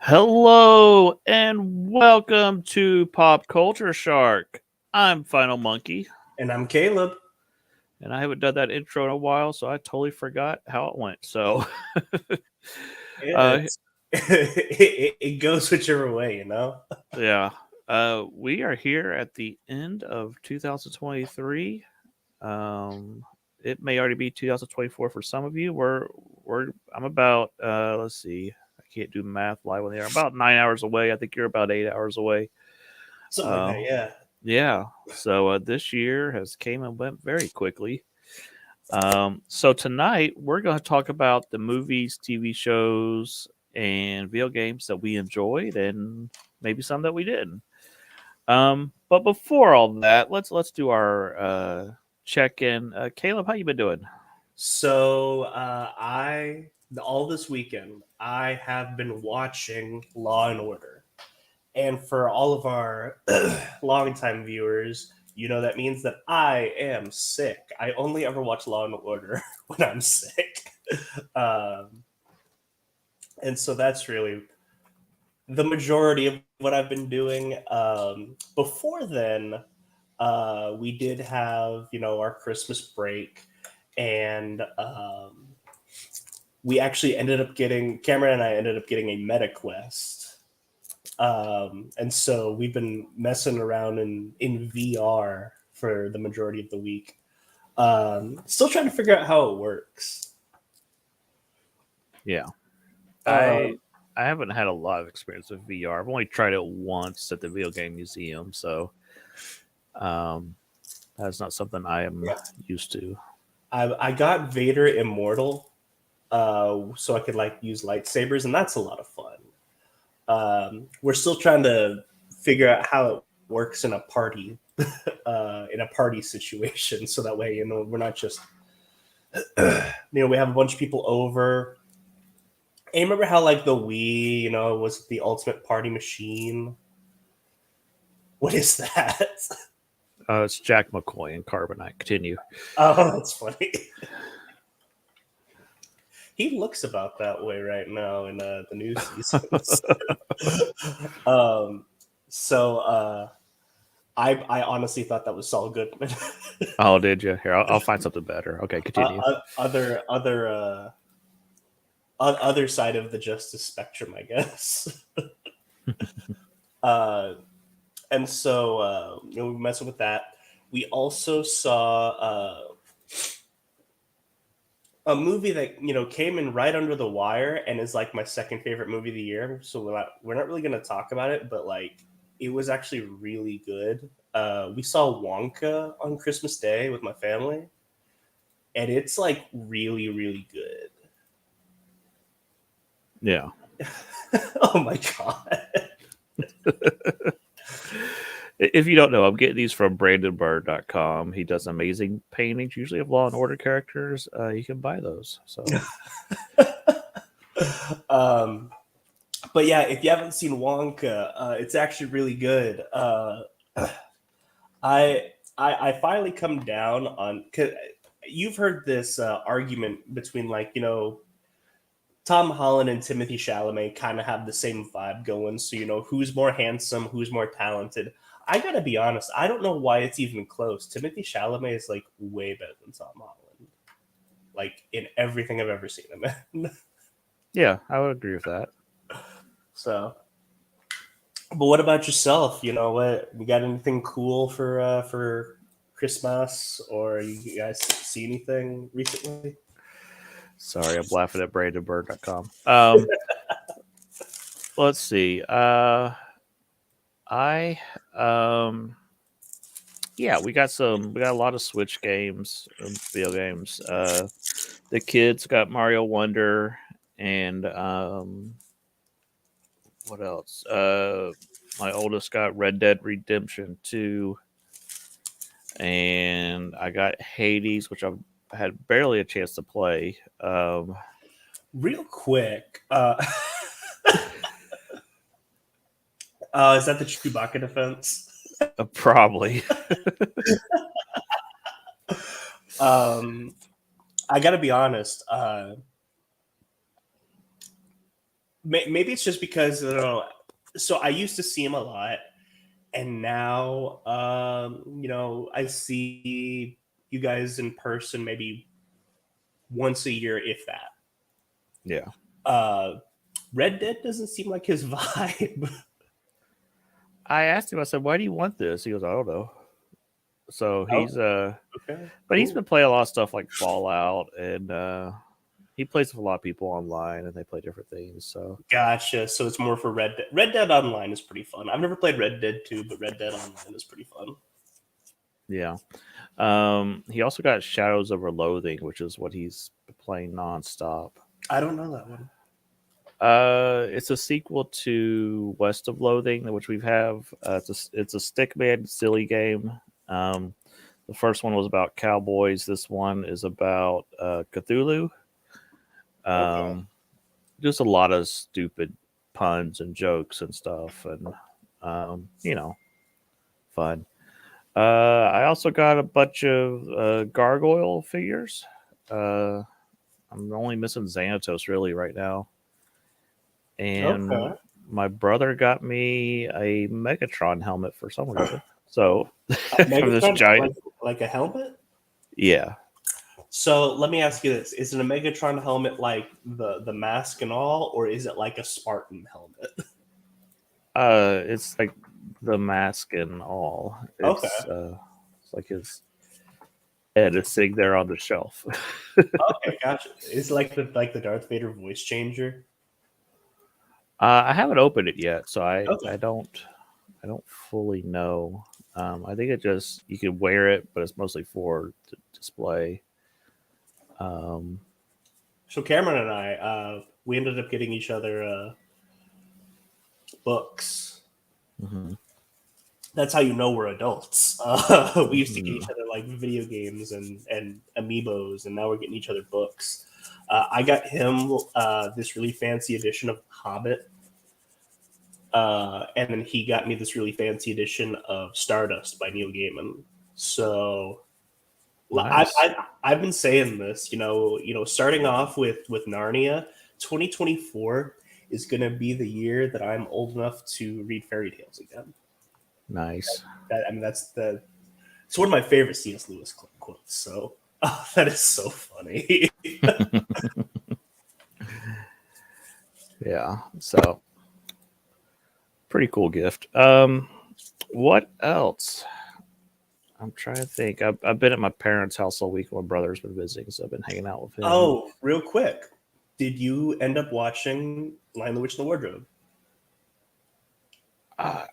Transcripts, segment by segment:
Hello and welcome to Pop Culture Shark. I'm Final Monkey, And I'm Caleb. and I haven't done that intro in a while, so I totally forgot how it went. So, uh, It's, it goes whichever way, you know? yeah, we are here at the end of 2023. Um, it may already be 2024 for some of you. I'm about let's see, I can't do math live on the air. I'm about 9 hours away. I think you're about 8 hours away. Something like Uh, that, yeah. Yeah. So this year has came and went very quickly. So tonight we're going to talk about the movies, TV shows, and video games that we enjoyed, and maybe some that we didn't. But before all that, let's do our check in. Caleb, how you been doing? So all this weekend, I have been watching Law and Order. And for all of our longtime viewers, you know that means that I am sick. I only ever watch Law and Order when I'm sick. Um, and so that's really the majority of what I've been doing. Before then, we did have our Christmas break, and we actually ended up getting Cameron and I ended up getting a MetaQuest, and so we've been messing around in VR for the majority of the week. Still trying to figure out how it works. Yeah, I Um, I haven't had a lot of experience with VR. I've only tried it once at the video game museum, so um, that's not something I am yeah, used to. I got Vader Immortal, so I could like use lightsabers, and that's a lot of fun. We're still trying to figure out how it works in a party situation, so that way we're not just we have a bunch of people over. And remember how like the Wii was the ultimate party machine? What is that? It's Jack McCoy and Carbonite. Continue. Oh, that's funny. He looks about that way right now in the new seasons. um, so I honestly thought that was Saul Goodman. Oh, did you? Here, I'll find something better. Okay, continue. Other side of the justice spectrum, I guess. uh, and so we were messing with that. We also saw a movie that came in right under the wire and is like my second favorite movie of the year. So we're not really going to talk about it, but like it was actually really good. We saw Wonka on Christmas Day with my family, and it's like really really good. Yeah. Oh my god. If you don't know, I'm getting these from BrandonBird.com. He does amazing paintings, usually of Law and Order characters. You can buy those. So um, but yeah, if you haven't seen Wonka, it's actually really good. I finally come down on. 'Cause you've heard this argument between like Tom Holland and Timothy Chalamet kind of have the same vibe going. So who's more handsome, who's more talented. I gotta be honest, I don't know why it's even close. Timothy Chalamet is like way better than Tom Holland, like in everything I've ever seen him in. yeah, I would agree with that. So, but what about yourself? What we got anything cool for Christmas, or you guys see anything recently? Sorry, I'm laughing at BrandonBird.com. Let's see. I yeah, we got a lot of Switch games, video games. The kids got Mario Wonder and what else? My oldest got Red Dead Redemption 2, and I got Hades, which I've had barely a chance to play. Real quick, is that the Chewbacca defense? Probably. um, I gotta be honest. maybe it's just because I don't know. So I used to see him a lot, and now I see you guys in person maybe once a year, if that. Yeah. Uh, Red Dead doesn't seem like his vibe. I asked him, I said, why do you want this? He goes, I don't know. So Oh, he's okay, but he's cool. been playing a lot of stuff like Fallout, and he plays with a lot of people online, and they play different things. So Gotcha. So it's more for Red Dead. Red Dead Online is pretty fun. I've never played Red Dead 2, but Red Dead Online is pretty fun. yeah. He also got Shadows over Loathing, which is what he's playing nonstop. I don't know that one. It's a sequel to West of Loathing, which we have. It's a stickman silly game. The first one was about cowboys. This one is about Cthulhu. Okay. Just a lot of stupid puns and jokes and stuff, and fun. I also got a bunch of gargoyle figures. Uh, I'm only missing Xanatos really right now, Okay. and my brother got me a Megatron helmet for some reason. So from this Megatron, giant, like a helmet? yeah, So let me ask you this: is it a Megatron helmet like the mask and all, or is it like a Spartan helmet? it's like the mask and all. Okay. It's like his head is sitting there on the shelf. Okay, gotcha. It's like the Darth Vader voice changer. I haven't opened it yet, so Okay. I don't fully know. I think it just you can wear it, but it's mostly for display. Um, So Cameron and I, we ended up getting each other books. mhm, That's how you know we're adults. We used to get mhm. each other like video games and amiibos, and now we're getting each other books. I got him this really fancy edition of Hobbit, and then he got me this really fancy edition of Stardust by Neil Gaiman. So Nice, I've been saying this, starting off with Narnia, 2024 is going to be the year that I'm old enough to read fairy tales again. nice. That's it's one of my favorite C.S. Lewis quotes. So that is so funny. Yeah, so pretty cool gift. What else? I'm trying to think. I've been at my parents' house all week. My brother's been visiting, so I've been hanging out with him. Oh, real quick, did you end up watching Lion the Witch and the Wardrobe? Uh,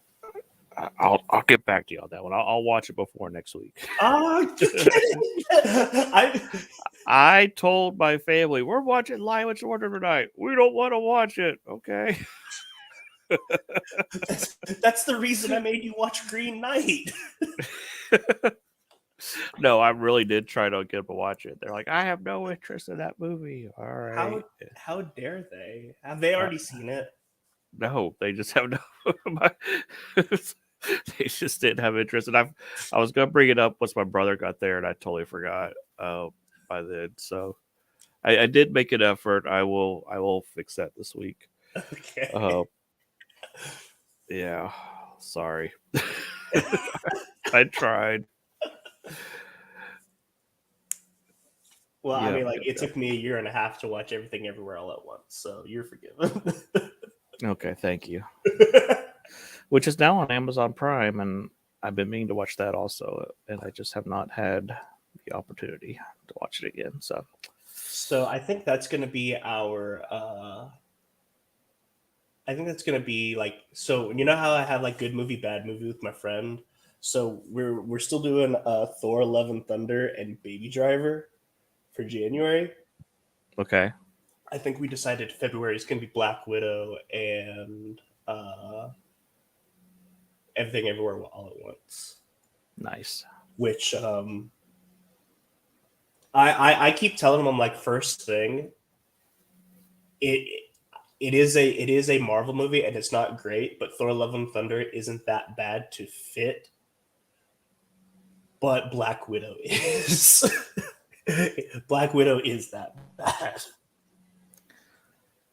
I'll get back to you on that one. I'll watch it before next week. Just kidding. I told my family we're watching Lion Witch and Wardrobe tonight. We don't want to watch it. Okay. That's the reason I made you watch Green Knight. No, I really did try to get them to watch it. They're like, I have no interest in that movie. All right. How dare they? Have they Uh, already seen it? no, they just have no. They just didn't have interest, and I was gonna bring it up once my brother got there, and I totally forgot by then. So I did make an effort. I will fix that this week. Okay. Uh, yeah, sorry. I tried. Well, I mean, Yep, like yep, it yep. took me a year and a half to watch Everything Everywhere All at Once, so you're forgiven. Okay, thank you. Which is now on Amazon Prime, and I've been meaning to watch that also, and I just have not had the opportunity to watch it again. So, So I think that's going to be our. I think that's going to be like so. You know how I have like good movie, bad movie with my friend. So we're still doing Thor: Love and Thunder and Baby Driver for January. okay, I think we decided February is going to be Black Widow and uh, Everything Everywhere All at Once. nice. Which I keep telling them I'm like first thing. It it is a Marvel movie and it's not great, but Thor: Love and Thunder isn't that bad to fit. But Black Widow is. Black Widow is that bad.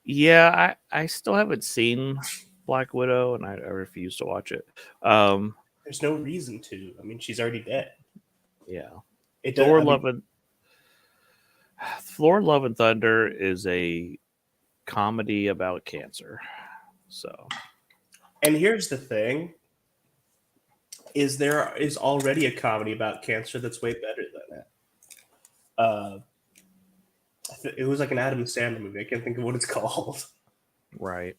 Yeah, I still haven't seen Black Widow, and I refuse to watch it. There's no reason to. I mean, she's already dead. Yeah, It does. Thor: I mean, Love and Thor: Love and Thunder is a comedy about cancer. So and here's the thing: is there is already a comedy about cancer that's way better than it. Uh, it was like an Adam Sandler movie. I can't think of what it's called. right.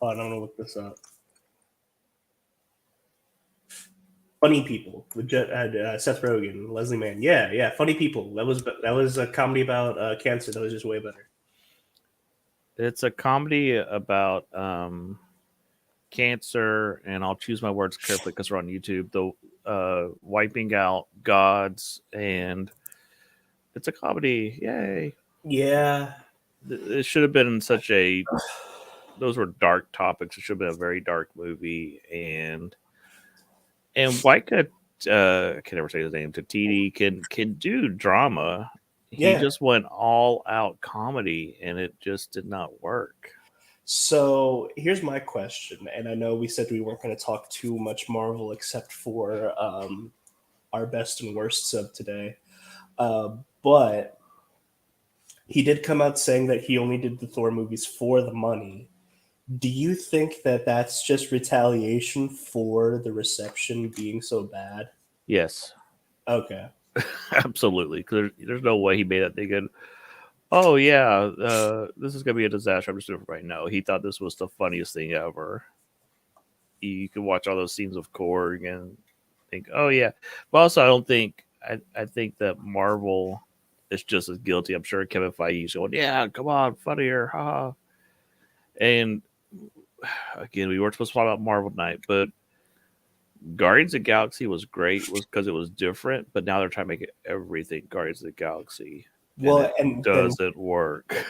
Oh, I don't know look this up. Funny People with Seth Rogen, Leslie Mann. Yeah, yeah. Funny People. That was a comedy about cancer. That was just way better. It's a comedy about cancer, and I'll choose my words carefully because we're on YouTube. The wiping out gods, and it's a comedy. Yay! Yeah. It should have been such a. Those were dark topics. It should have been a very dark movie, and Waika, I can never say his name. Tatiti can do drama. He Yeah. just went all out comedy, and it just did not work. So here's my question, and I know we said we weren't going to talk too much Marvel except for our best and worsts of today, but he did come out saying that he only did the Thor movies for the money. Do you think that that's just retaliation for the reception being so bad? Yes, Okay. absolutely. There's no way he made that thinking, oh yeah, this is gonna be a disaster. I'm just doing it right now. He thought this was the funniest thing ever. You could watch all those scenes of Korg and think, oh yeah. But also, I don't think I think that Marvel is just as guilty. I'm sure Kevin Feige's going, yeah, come on, funnier, haha. And again, we weren't supposed to talk about Marvel tonight, but Guardians of the Galaxy was great, was because it was different. But now they're trying to make it everything Guardians of the Galaxy, and Well, it doesn't work.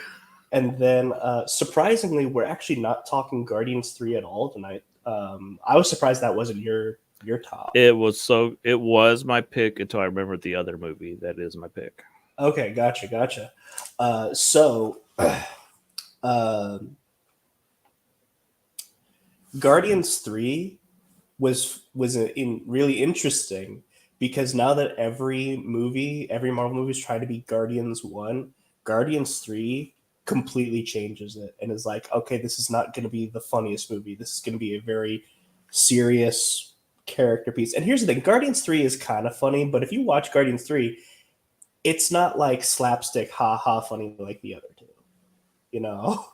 and then surprisingly, we're actually not talking Guardians 3 at all tonight. I was surprised that wasn't your top. It was my pick until I remembered the other movie that is my pick. Okay, gotcha. So, um Guardians 3 was in really interesting because now that every Marvel movie is trying to be Guardians 1, Guardians 3 completely changes it and is like, okay, this is not going to be the funniest movie. This is going to be a very serious character piece. And here's the thing, Guardians 3 is kind of funny, but if you watch Guardians 3, it's not like slapstick ha ha funny like the other two, you know?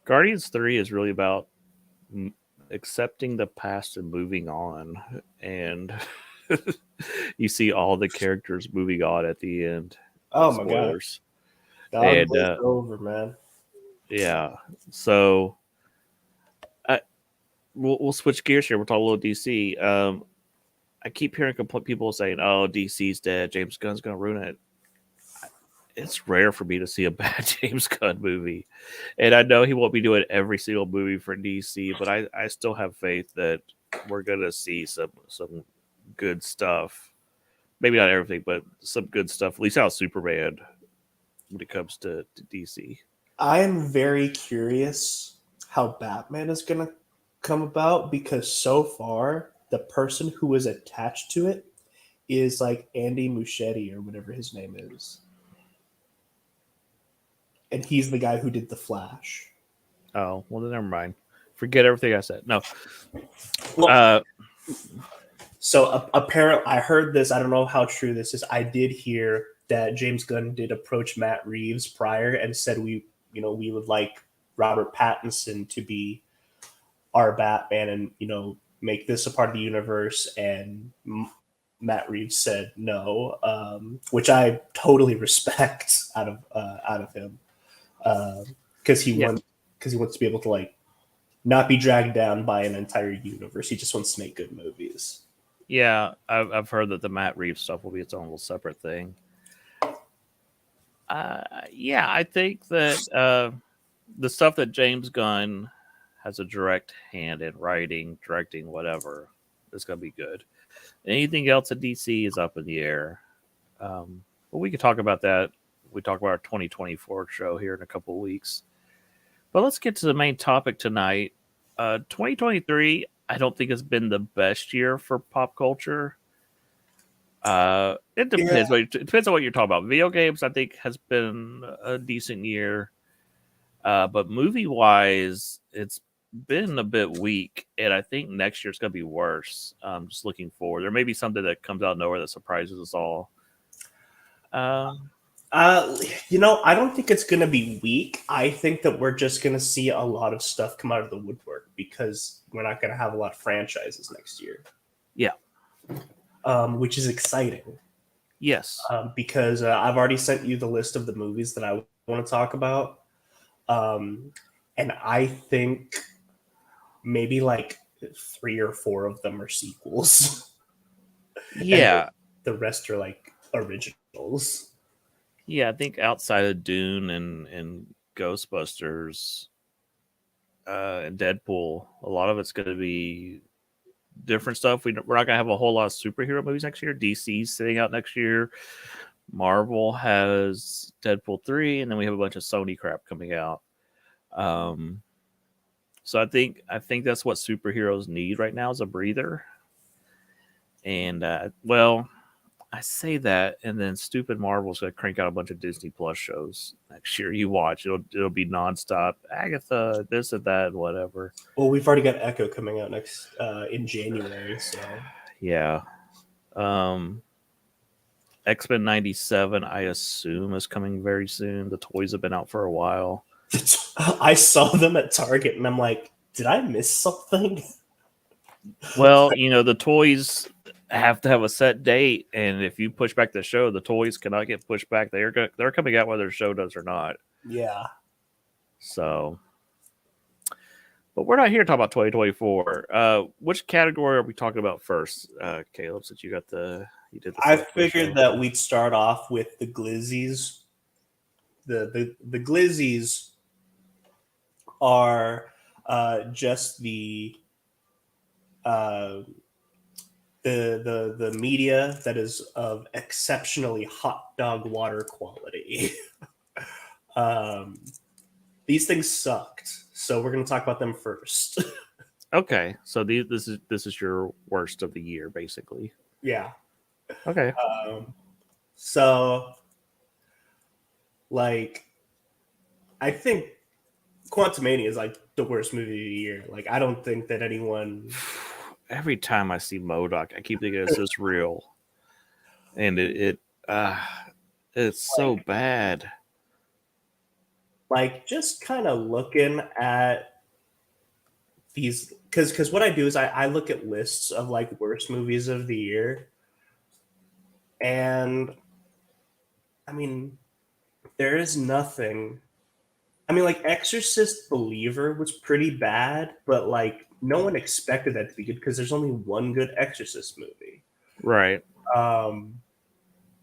Guardians 3 is really about accepting the past and moving on, and you see all the characters moving on at the end. Oh my god. Spoilers. God And bless over, man. yeah, so we'll switch gears here. We'll talk a little DC. I keep hearing people saying, "Oh, DC's dead. James Gunn's going to ruin it." It's rare for me to see a bad James Gunn movie, and I know he won't be doing every single movie for DC, but I still have faith that we're going to see some good stuff. Maybe not everything, but some good stuff. At least out of Superman when it comes to DC. I am very curious how Batman is going to come about because so far the person who is attached to it is like Andy Muschietti or whatever his name is. And he's the guy who did The Flash. Oh well, then never mind. Forget everything I said. No. Well, so apparently, I heard this. I don't know how true this is. I did hear that James Gunn did approach Matt Reeves prior and said we would like Robert Pattinson to be our Batman and make this a part of the universe. And Matt Reeves said no, which I totally respect out of him because he wants to be able to like not be dragged down by an entire universe. He just wants to make good movies. Yeah, I've heard that the Matt Reeves stuff will be its own little separate thing. Yeah, I think that the stuff that James Gunn has a direct hand in writing, directing, whatever, is going to be good. Anything else at DC is up in the air. But we can talk about that we talk about our 2024 show here in a couple of weeks. But let's get to the main topic tonight. 2023, I don't think has been the best year for pop culture. It depends. Yeah. It depends on what you're talking about. Video games, I think, has been a decent year. But movie wise, it's been a bit weak, and I think next year it's going to be worse. Just looking forward, there may be something that comes out of nowhere that surprises us all. I don't think it's going to be weak. I think that we're just going to see a lot of stuff come out of the woodwork because we're not going to have a lot of franchises next year. Yeah. Which is exciting. Yes. Because I've already sent you the list of the movies that I want to talk about. And I think maybe like 3 or 4 of them are sequels. Yeah. The rest are like originals. Yeah, I think outside of Dune and Ghostbusters and Deadpool, a lot of it's going to be different stuff. We're not going to have a whole lot of superhero movies next year. DC's sitting out next year. Marvel has Deadpool 3, and then we have a bunch of Sony crap coming out. So I think that's what superheroes need right now is a breather. And well, I say that, and then stupid Marvel's gonna crank out a bunch of Disney Plus shows next year. You watch it'll be nonstop. Agatha, this and that, and whatever. Well, we've already got Echo coming out next in January, so yeah. X-Men 97, I assume, is coming very soon. The toys have been out for a while. I saw them at Target, and I'm like, did I miss something? Well, the toys have to have a set date, and if you push back the show, the toys cannot get pushed back. They're coming out whether the show does or not. Yeah. So, but we're not here to talk about 2024. Which category are we talking about first, Caleb? Since you did the. I figured that we'd start off with the glizzies. The glizzies are just the media that is of exceptionally hot dog water quality. These things sucked, so we're going to talk about them first. Okay, so this is your worst of the year, basically. Yeah. Okay. So, like, I think Quantumania is like the worst movie of the year. Like, I don't think that anyone. Every time I see MODOK, I keep thinking, is this real? And it's so bad. Like, just kind of looking at these, because what I do is I look at lists of like worst movies of the year, and I mean, there is nothing. I mean, like Exorcist Believer was pretty bad, but like no one expected that to be good because there's only one good Exorcist movie. Right.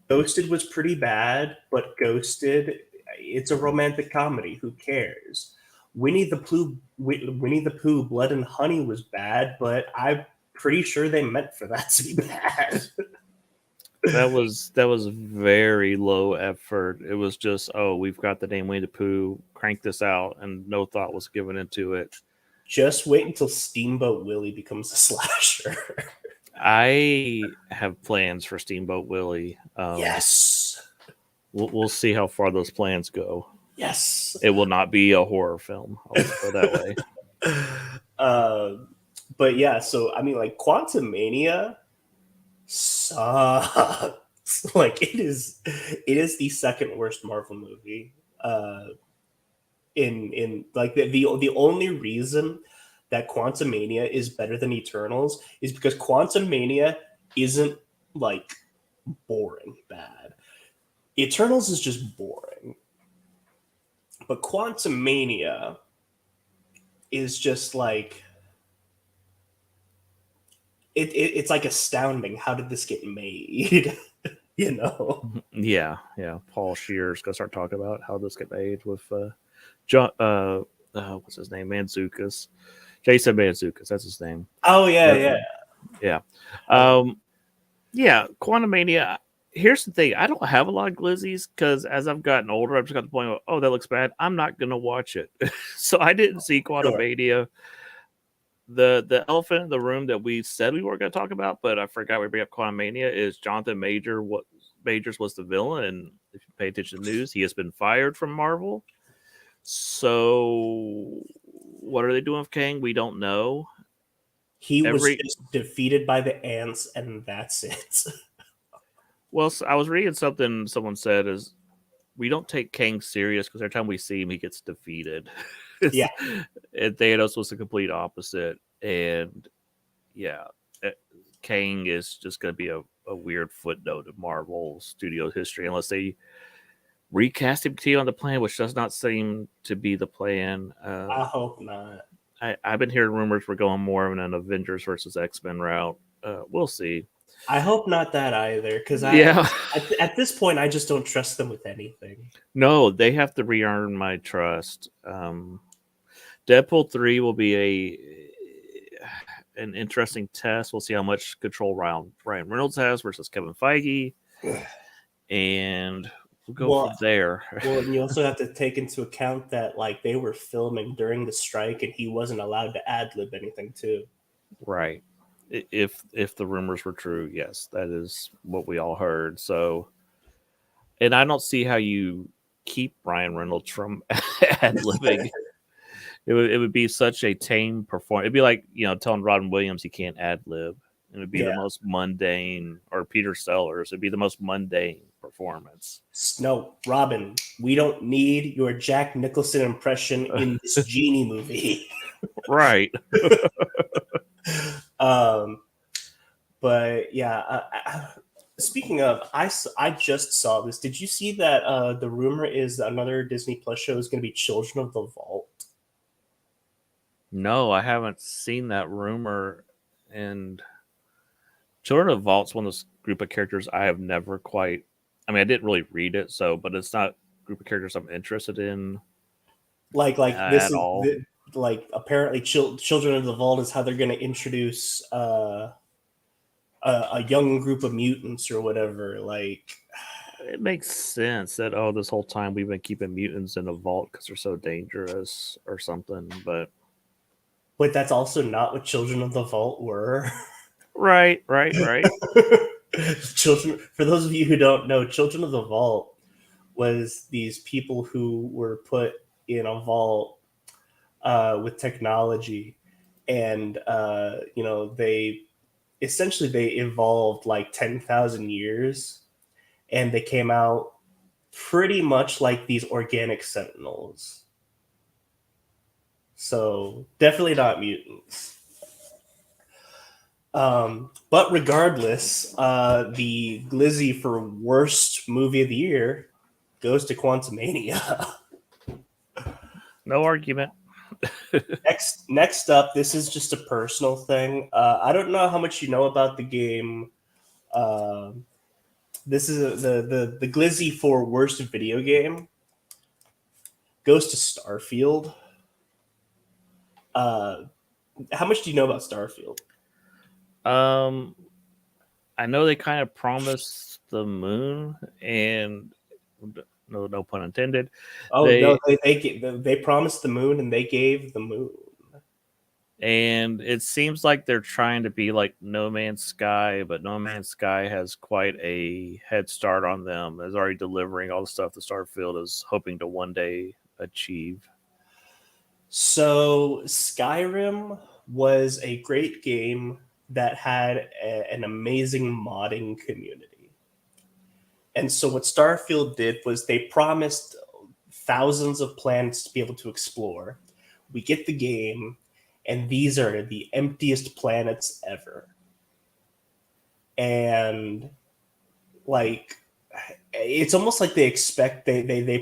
Ghosted was pretty bad, but Ghosted, it's a romantic comedy. Who cares? Winnie the Pooh, Blood and Honey was bad, but I'm pretty sure they meant for that to be bad. That was very low effort. It was just, we've got the name Winnie the Pooh, crank this out, and no thought was given into it. Just wait until Steamboat Willie becomes a slasher. I have plans for Steamboat Willie. Yes. We'll see how far those plans go. Yes. It will not be a horror film. I'll go that way. But yeah, so I mean, like Quantumania sucks. Like it is the second worst Marvel movie. In like the only reason that Quantumania is better than Eternals is because Quantumania isn't like boring bad. Eternals is just boring. But Quantumania is just like it's like astounding. How did this get made? You know? Yeah. Paul Scheer's gonna start talking about how this get made with John. What's his name? Mantzoukas. Jason Mantzoukas. That's his name. Oh yeah. Yeah. Quantumania. here's the thing: I don't have a lot of glizzies because as I've gotten older, I've just got to the point where, oh, that looks bad. I'm not gonna watch it. So I didn't see Sure. Quantumania. The elephant in the room that we said we were going to talk about, but I forgot we bring up Quantumania is Jonathan Major. What Majors was the villain, and if you pay attention to the news, he has been fired from Marvel. So what are they doing with Kang? We don't know. He was Every just defeated by the ants, and that's it. well, I was reading something someone said is we don't take Kang serious because every time we see him, he gets defeated. Yeah. And Thanos was the complete opposite, and yeah, Kang is just going to be a weird footnote of Marvel Studio history unless they recast him to on the plan, which does not seem to be the plan. I hope not. I've been hearing rumors we're going more of an Avengers versus X-Men route. We'll see. I hope not that either, because Yeah. at this point I just don't trust them with anything. No, they have to re-earn my trust. Deadpool 3 will be an interesting test. We'll see how much control Ryan Reynolds has versus Kevin Feige, and we'll go from there. Well, and you also have to take into account that like they were filming during the strike, and he wasn't allowed to ad lib anything too. Right. If the rumors were true, yes, that is what we all heard. So, and I don't see how you keep Ryan Reynolds from ad libbing. It would be such a tame performance. It'd be like telling Robin Williams he can't ad lib. It would be the most mundane, or Peter Sellers. It'd be the most mundane performance. No, Robin, we don't need your Jack Nicholson impression in this Genie movie. Right. But yeah, speaking of, I just saw this. Did you see that the rumor is another Disney Plus show is going to be Children of the Vault? No, I haven't seen that rumor. And Children of the Vault's one of those group of characters I have never quite. I mean, I didn't really read it, but it's not a group of characters I'm interested in. Like this at is all. like apparently Children of the Vault is how they're going to introduce a young group of mutants or whatever. Like, it makes sense that this whole time we've been keeping mutants in a vault because they're so dangerous or something. But that's also not what Children of the Vault were. Right. Children, for those of you who don't know, Children of the Vault was these people who were put in a vault with technology, and they evolved like 10,000 years, and they came out pretty much like these organic sentinels. So definitely not mutants. But regardless, the Glizzy for worst movie of the year goes to Quantumania. No argument. Next up, this is just a personal thing. I don't know how much you know about the game. This is the Glizzy for worst video game goes to Starfield. How much do you know about Starfield? I know they kind of promised the moon, and no pun intended. Oh, no, they promised the moon, and they gave the moon. And it seems like they're trying to be like No Man's Sky, but No Man's Sky has quite a head start on them. Is already delivering all the stuff that Starfield is hoping to one day achieve. So Skyrim was a great game that had an amazing modding community. And so what Starfield did was they promised thousands of planets to be able to explore. We get the game, and these are the emptiest planets ever. And like, it's almost like they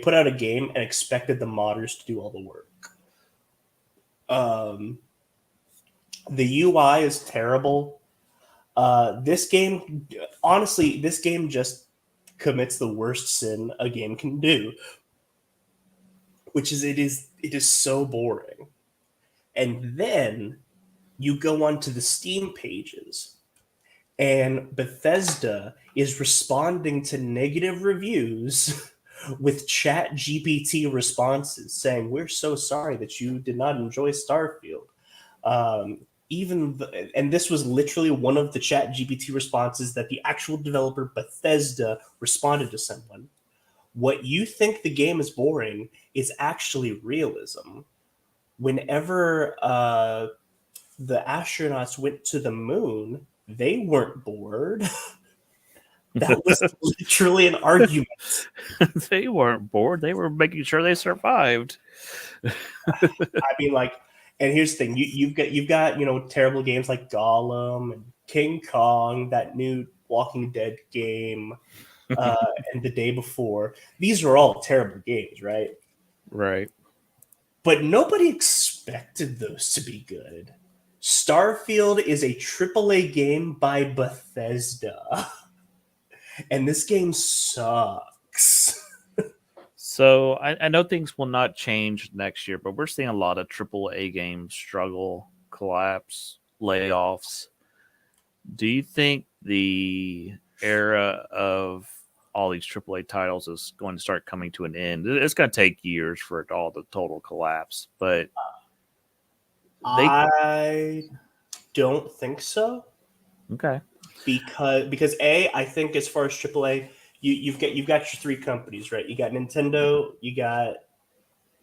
put out a game and expected the modders to do all the work. The UI is terrible. This game just commits the worst sin a game can do, which is it is so boring. And then you go onto the Steam pages, And Bethesda is responding to negative reviews with Chat GPT responses saying, "We're so sorry that you did not enjoy Starfield." And this was literally one of the Chat GPT responses that the actual developer Bethesda responded to someone. "What you think the game is boring is actually realism. Whenever the astronauts went to the moon, they weren't bored." That was literally an argument. They weren't bored. They were making sure they survived. I mean, like, and here's the thing: you've got terrible games like Gollum and King Kong, that new Walking Dead game, and the day before. These are all terrible games, right? Right. But nobody expected those to be good. Starfield is a AAA game by Bethesda, and this game sucks. So I know things will not change next year, but we're seeing a lot of AAA games struggle, collapse, layoffs. Do you think the era of all these AAA titles is going to start coming to an end? It's going to take years for it all to total collapse, but I don't think so. Okay. Because I think as far as AAA, you've got your three companies, right? You got Nintendo, you got,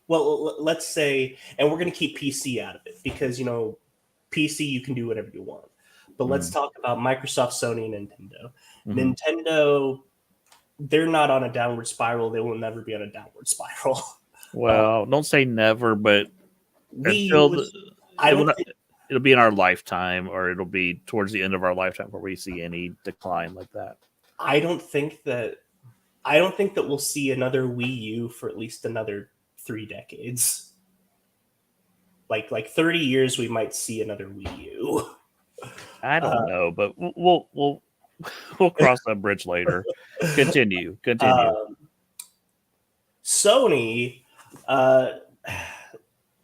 well, let's say, and we're going to keep PC out of it because PC you can do whatever you want. But let's talk about Microsoft, Sony, and Nintendo. Nintendo, they're not on a downward spiral. They will never be on a downward spiral. Well, don't say never, but it'll be in our lifetime, or it'll be towards the end of our lifetime where we see any decline like that. I don't think that we'll see another Wii U for at least another 3 decades. Like 30 years, we might see another Wii U. I don't know, but we'll cross that bridge later. Continue. Sony,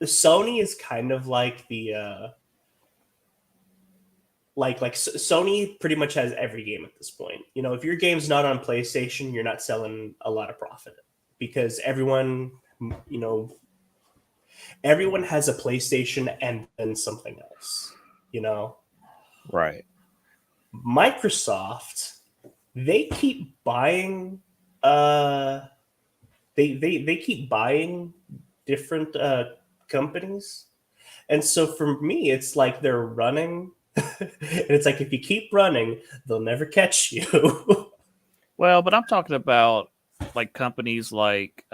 Sony is kind of like the Sony pretty much has every game at this point. If your game's not on PlayStation, you're not selling a lot of profit because everyone has a PlayStation and then something else. Right. Microsoft, they keep buying they keep buying different companies. And so for me, it's like they're running and it's like, if you keep running, they'll never catch you. Well, but I'm talking about like companies like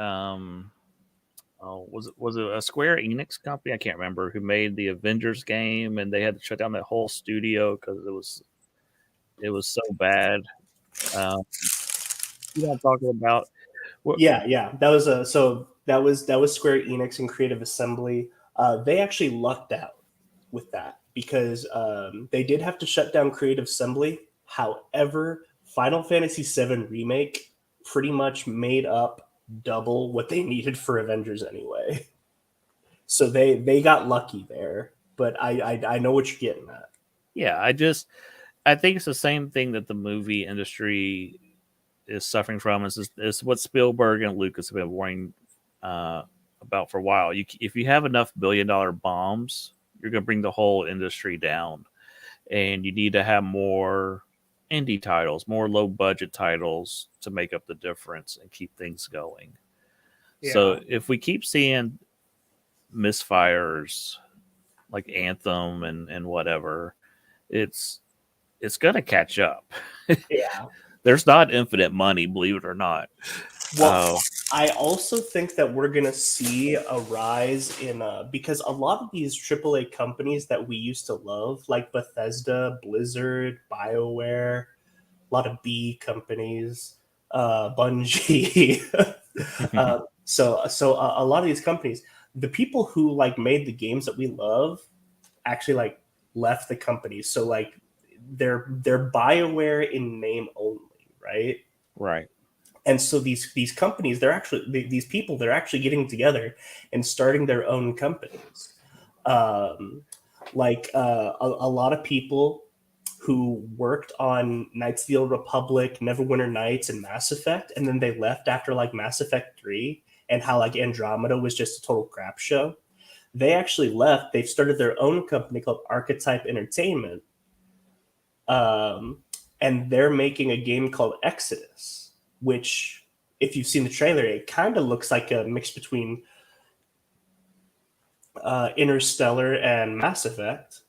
was it a Square Enix company? I can't remember, who made the Avengers game, and they had to shut down that whole studio because it was so bad. You know what I'm talking about? Yeah. That was that was Square Enix and Creative Assembly. They actually lucked out with that because they did have to shut down Creative Assembly. However, Final Fantasy VII Remake pretty much made up double what they needed for Avengers anyway. So they got lucky there. But I know what you're getting at. Yeah, I think it's the same thing that the movie industry is suffering from. Is what Spielberg and Lucas have been warning about for a while. If you have enough billion-dollar bombs, you're going to bring the whole industry down, and you need to have more indie titles, more low-budget titles to make up the difference and keep things going. Yeah. So if we keep seeing misfires like Anthem and whatever, it's going to catch up. Yeah. There's not infinite money, believe it or not. Well, I also think that we're going to see a rise in because a lot of these AAA companies that we used to love, like Bethesda, Blizzard, BioWare, a lot of B companies, Bungie. So a lot of these companies, the people who like made the games that we love actually like left the company. So like they're BioWare in name only, right? Right. And so these companies, these people, they're actually getting together and starting their own companies. A lot of people who worked on Knights of the Old Republic, Neverwinter Nights, and Mass Effect, and then they left after like Mass Effect 3 and how like Andromeda was just a total crap show. They actually left. They've started their own company called Archetype Entertainment. And they're making a game called Exodus, which, if you've seen the trailer, it kind of looks like a mix between Interstellar and Mass Effect.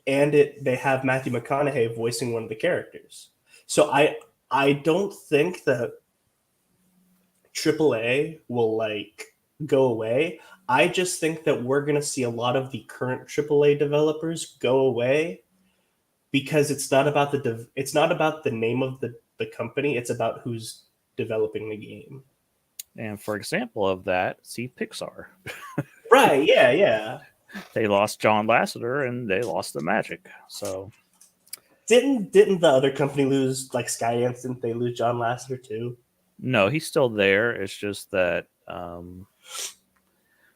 And they have Matthew McConaughey voicing one of the characters. So I don't think that AAA will like go away. I just think that we're going to see a lot of the current AAA developers go away because it's not about the name of the company. It's about who's developing the game. And for example of that, see Pixar. Right? Yeah, yeah. They lost John Lasseter and they lost the magic. So Didn't the other company lose like Skydance? Didn't they lose John Lasseter too? no, he's still there. It's just that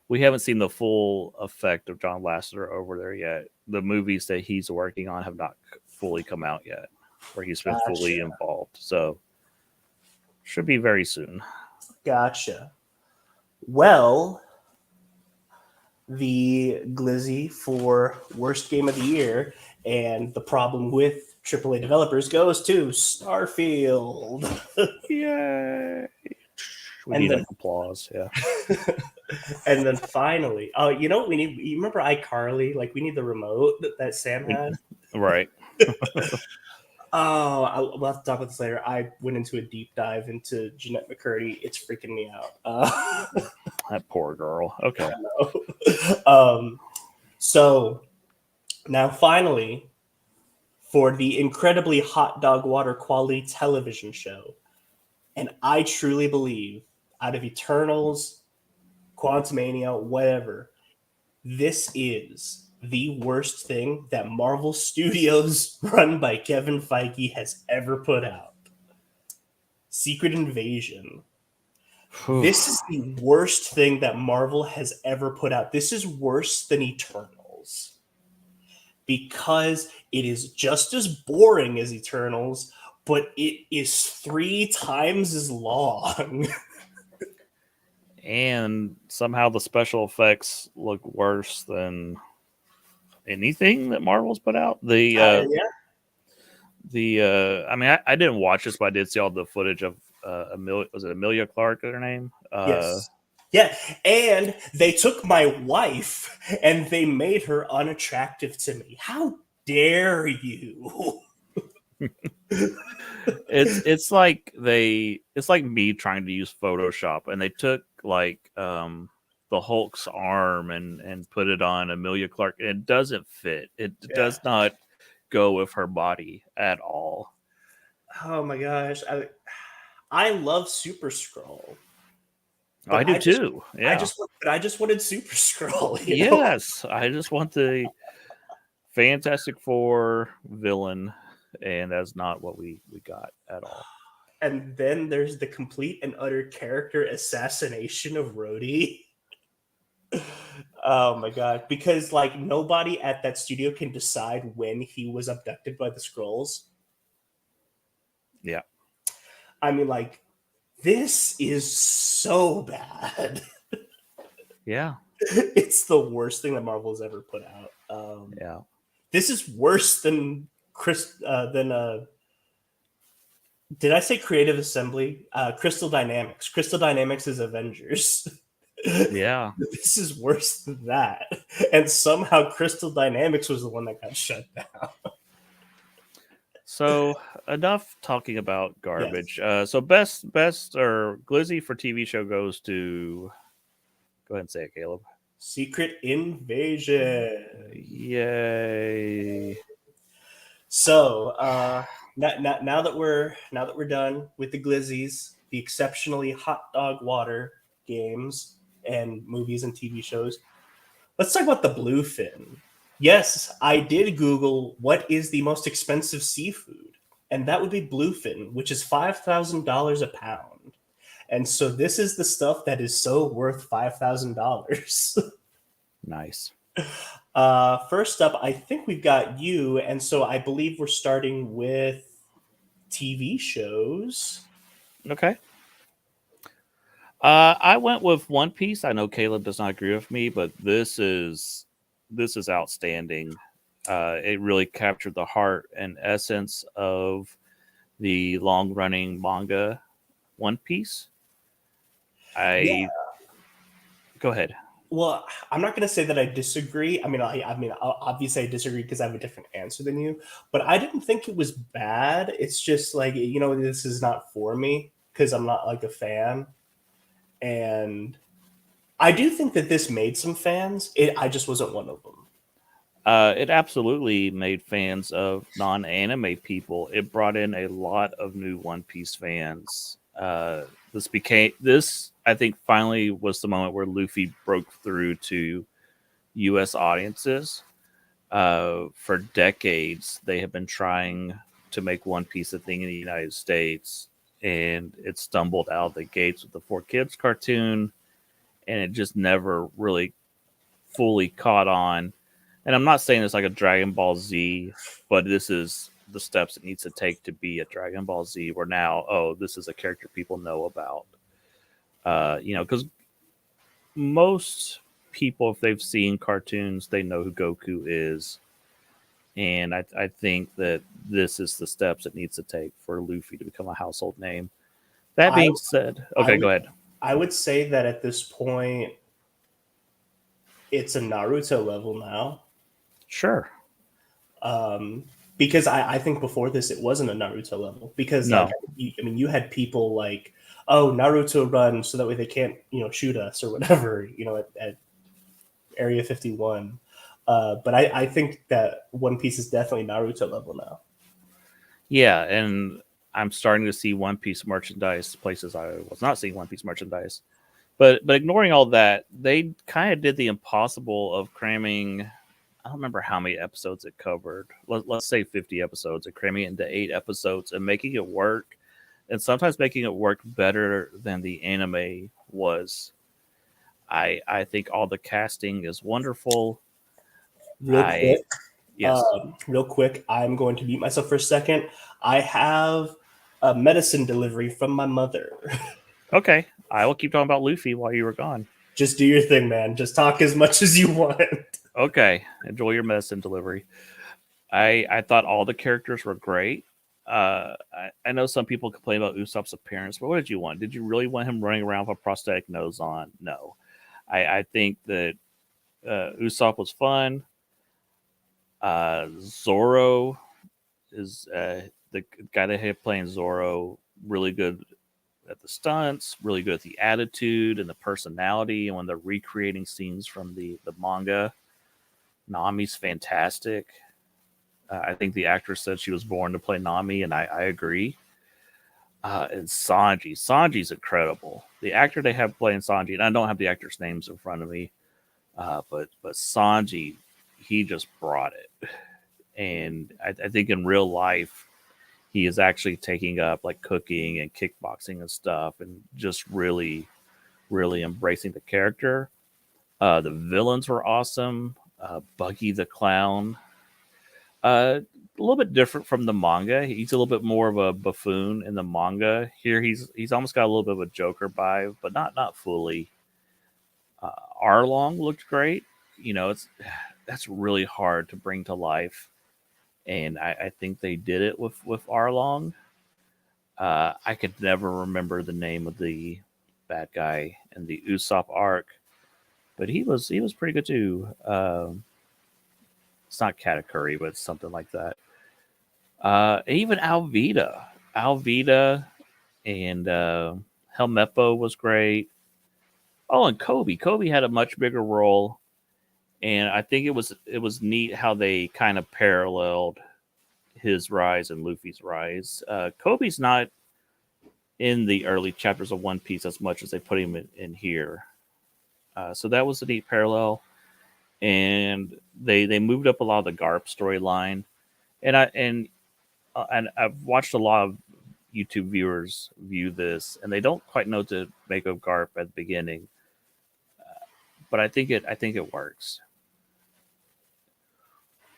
we haven't seen the full effect of John Lasseter over there yet. The movies that he's working on have not fully come out yet, where he's been fully involved. So should be very soon. Gotcha. Well, the Glizzy for worst game of the year and the problem with AAA developers goes to Starfield. Yay! We need an applause. Yeah. And then finally, oh, you know what we need? You remember iCarly? Like we need the remote that Sam had. Right. Oh, we'll have to talk about this later. I went into a deep dive into Jeanette McCurdy. It's freaking me out. That poor girl. Okay. So now finally, for the incredibly hot dog water quality television show, and I truly believe out of Eternals, Quantumania, whatever, this is the worst thing that Marvel Studios run by Kevin Feige has ever put out. Secret Invasion. This is the worst thing that Marvel has ever put out. This is worse than Eternals because it is just as boring as Eternals, but it is 3 times as long. And somehow the special effects look worse than anything that Marvel's put out. I mean, I didn't watch this, but I did see all the footage of Emilia Clarke, her name? Yes. Yeah, and they took my wife and they made her unattractive to me. How dare you? It's like me trying to use Photoshop and they took like the Hulk's arm and put it on Emilia Clarke. It doesn't fit. It does not go with her body at all. Oh my gosh. I love Super Skrull. I do too. Yeah. I just wanted Super Skrull. Yes. I just want the Fantastic Four villain, and that's not what we got at all. And then there's the complete and utter character assassination of Rhodey. Oh my god. Because like nobody at that studio can decide when he was abducted by the Skrulls. Yeah. I mean, like, this is so bad. Yeah. It's the worst thing that Marvel's ever put out. Yeah. This is worse than did I say Creative Assembly? Crystal Dynamics. Crystal Dynamics is Avengers. Yeah. This is worse than that. And somehow Crystal Dynamics was the one that got shut down. So enough talking about garbage. Yes. So best or Glizzy for TV show goes to, go ahead and say it, Caleb. Secret Invasion. Yay. So now that we're done with the Glizzies, the exceptionally hot dog water games and movies and TV shows, let's talk about the bluefin. Yes, I did Google what is the most expensive seafood, and that would be bluefin, which is $5,000 a pound. And so this is the stuff that is so worth $5,000. Nice. First up, I think we've got you, and so I believe we're starting with TV shows. Okay. I went with One Piece. I know Caleb does not agree with me, but this is outstanding. It really captured the heart and essence of the long running manga One Piece. Yeah. I Go ahead. Well, I'm not going to say that I disagree. I mean, obviously I disagree because I have a different answer than you. But I didn't think it was bad. It's just like this is not for me because I'm not like a fan, and I do think that this made some fans. I just wasn't one of them. It absolutely made fans of non-anime people. It brought in a lot of new One Piece fans. This I think finally was the moment where Luffy broke through to U.S. audiences. For decades, they have been trying to make One Piece a thing in the United States, and it stumbled out of the gates with the Four Kids cartoon, and it just never really fully caught on. And I'm not saying it's like a Dragon Ball Z, but this is the steps it needs to take to be a Dragon Ball Z. Where now, oh, this is a character people know about. Because most people, if they've seen cartoons, they know who Goku is. And I think that this is the steps it needs to take for Luffy to become a household name. That I being said, I okay, would go ahead. I would say that at this point it's a Naruto level now. Sure. Because I think before this it wasn't a Naruto level because like No. you had people like, oh, Naruto run so that way they can't shoot us or whatever at Area 51. But I think that One Piece is definitely Naruto level now. Yeah, and I'm starting to see One Piece merchandise places I was not seeing One Piece merchandise. But ignoring all that, they kind of did the impossible of cramming. I don't remember how many episodes it covered. Let's say 50 episodes, and cramming it into 8 episodes and making it work, and sometimes making it work better than the anime was. I think all the casting is wonderful. Real I quick, Yes. I'm going to mute myself for a second. I have a medicine delivery from my mother. Okay, I will keep talking about Luffy while you were gone. Just do your thing, man. Just talk as much as you want. Okay, enjoy your medicine delivery. I thought all the characters were great. I know some people complain about Usopp's appearance, but what did you want? Did you really want him running around with a prosthetic nose on? No. I think that Usopp was fun. Zoro is the guy they had playing Zoro, really good at the stunts, really good at the attitude and the personality. And when they're recreating scenes from the manga, Nami's fantastic. I think the actress said she was born to play Nami, and I agree. And Sanji's incredible. The actor they have playing Sanji, and I don't have the actors' names in front of me, but Sanji, he just brought it. And I think in real life, he is actually taking up like cooking and kickboxing and stuff, and just really, really embracing the character. The villains were awesome. Buggy the Clown, a little bit different from the manga. He's a little bit more of a buffoon in the manga. Here, he's almost got a little bit of a Joker vibe, but not fully. Arlong looked great. It's that's really hard to bring to life, and I think they did it with Arlong. I could never remember the name of the bad guy in the Usopp arc, but he was pretty good too. It's not Katakuri, but it's something like that. Even Alvida, and Helmeppo was great. Oh, and Kobe. Kobe had a much bigger role, and I think it was neat how they kind of paralleled his rise and Luffy's rise. Kobe's not in the early chapters of One Piece as much as they put him in here, so that was a neat parallel. And they moved up a lot of the Garp storyline, and I've watched a lot of YouTube viewers view this, and they don't quite know what to make of Garp at the beginning. But I think it works.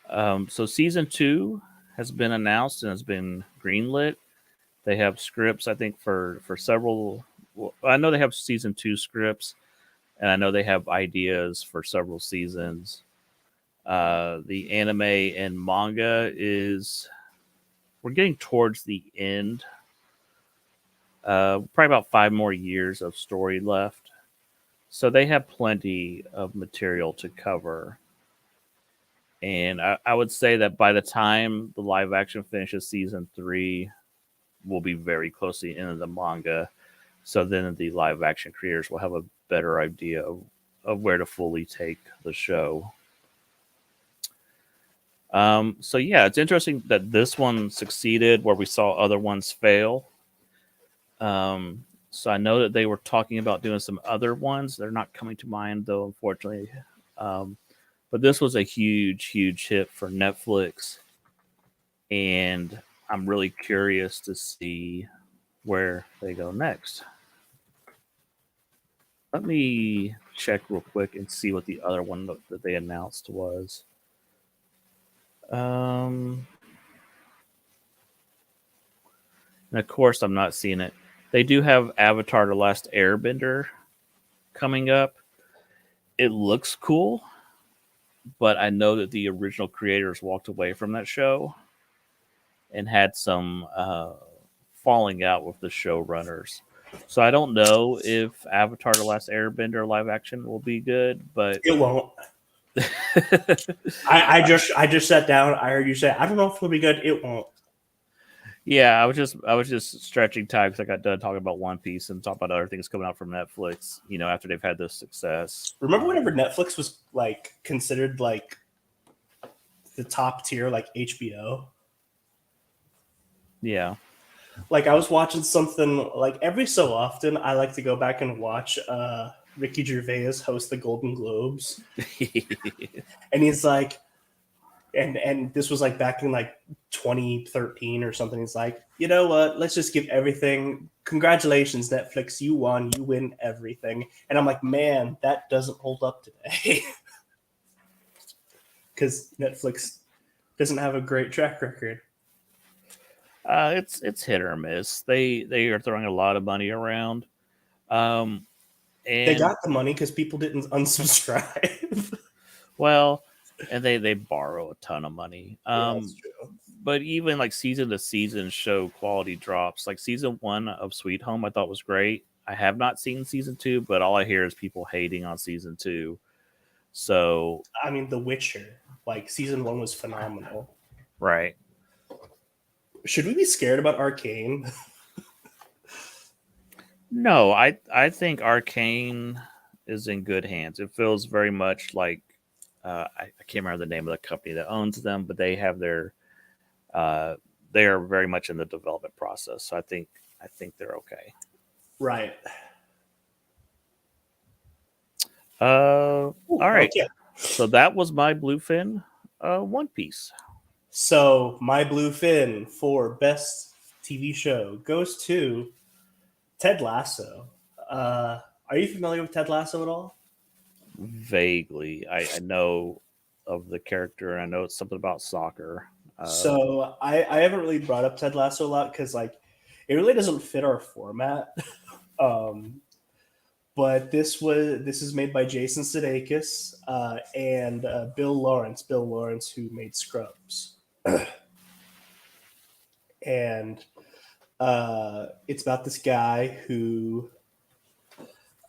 So season 2 has been announced and has been greenlit. They have scripts, I think, for several. Well, I know they have season 2 scripts, and I know they have ideas for several seasons. The anime and manga is we're getting towards the end. Probably about 5 more years of story left, so they have plenty of material to cover. And I would say that by the time the live action finishes season 3, we'll be very close to the end of the manga. So then the live action creators will have a better idea of where to fully take the show. So yeah, it's interesting that this one succeeded where we saw other ones fail. So I know that they were talking about doing some other ones. They're not coming to mind though, unfortunately. But this was a huge hit for Netflix, and I'm really curious to see where they go next. Let me check real quick and see what the other one that they announced was. And of course, I'm not seeing it. They do have Avatar: The Last Airbender coming up. It looks cool, but I know that the original creators walked away from that show and had some falling out with the showrunners. So I don't know if Avatar: The Last Airbender live action will be good, but It won't. I just sat down. I heard you say, I don't know if it'll be good. It won't. yeah, I was just stretching time because I got done talking about One Piece and talking about other things coming out from Netflix. You know, after they've had this success. Remember whenever Netflix was like considered like the top tier, like HBO? Yeah. Like I was watching something like every so often I like to go back and watch Ricky Gervais host the Golden Globes. And he's like, and this was like back in like 2013 or something. He's like, you know what? Let's just give everything. Congratulations, Netflix. You won. You win everything. And I'm like, man, that doesn't hold up today. Because Netflix doesn't have a great track record. It's hit or miss. They are throwing a lot of money around. And They got the money because people didn't unsubscribe. well, and they borrow a ton of money. Yeah, that's true. But even like season to season show quality drops. Like season 1 of Sweet Home, I thought was great. I have not seen season 2, but all I hear is people hating on season 2. So I mean, The Witcher, like season 1 was phenomenal. right. Should we be scared about Arcane? No, I think Arcane is in good hands. It feels very much like I can't remember the name of the company that owns them, but they have their they are very much in the development process. So I think they're okay. Right. All right. Okay. So that was my Bluefin One Piece. So my Bluefin for best TV show goes to Ted Lasso. Are you familiar with Ted Lasso at all? Vaguely, I know of the character, and I know it's something about soccer. So I haven't really brought up Ted Lasso a lot because like it really doesn't fit our format. But this is made by Jason Sudeikis and Bill Lawrence. Bill Lawrence, who made Scrubs, and it's about this guy who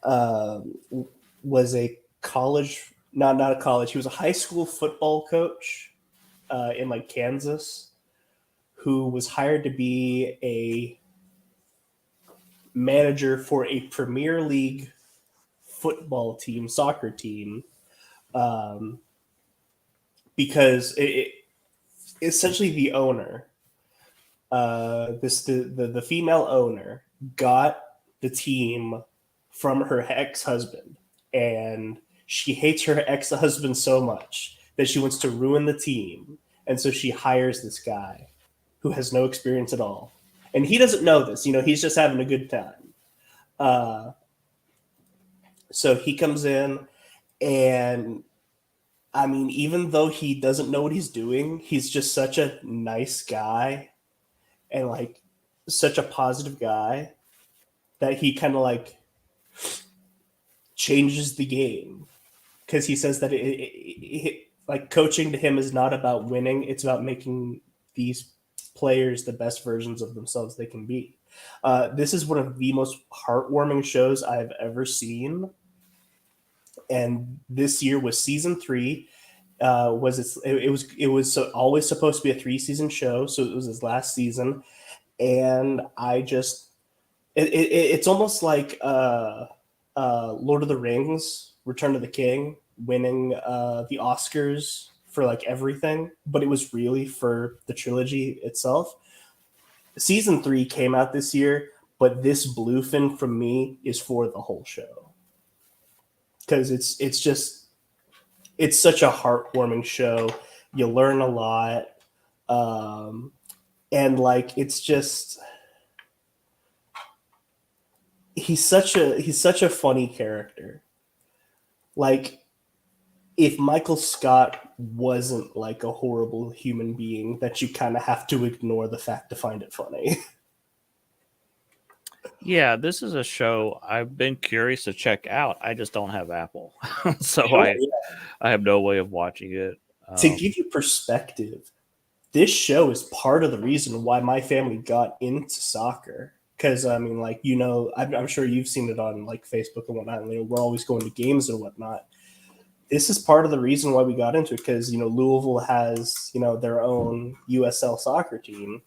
was a college, not a college. He was a high school football coach in like Kansas, who was hired to be a manager for a Premier League football team, soccer team, because it essentially the owner, the female owner, got the team from her ex-husband, and she hates her ex-husband so much that she wants to ruin the team, and so she hires this guy who has no experience at all, and he doesn't know this. You know, he's just having a good time. So he comes in, and I mean, even though he doesn't know what he's doing, he's just such a nice guy and like such a positive guy that he kind of like changes the game because he says that like coaching to him is not about winning; it's about making these players the best versions of themselves they can be. This is one of the most heartwarming shows I've ever seen, and this year was season 3. It was always supposed to be a 3-season show, so it was his last season, and I just it's almost like Lord of the Rings, Return of the King, winning the Oscars for like everything, but it was really for the trilogy itself. Season 3 came out this year, but this Bluefin from me is for the whole show because it's such a heartwarming show. You learn a lot, and like it's just he's such a funny character. Like if Michael Scott wasn't like a horrible human being that you kind of have to ignore the fact to find it funny. Yeah, this is a show I've been curious to check out. I just don't have Apple, so Sure, I yeah. I have no way of watching it. To give you perspective, this show is part of the reason why my family got into soccer. Because I mean, like I'm sure you've seen it on like Facebook and whatnot. And, we're always going to games and whatnot. This is part of the reason why we got into it because Louisville has their own USL soccer team,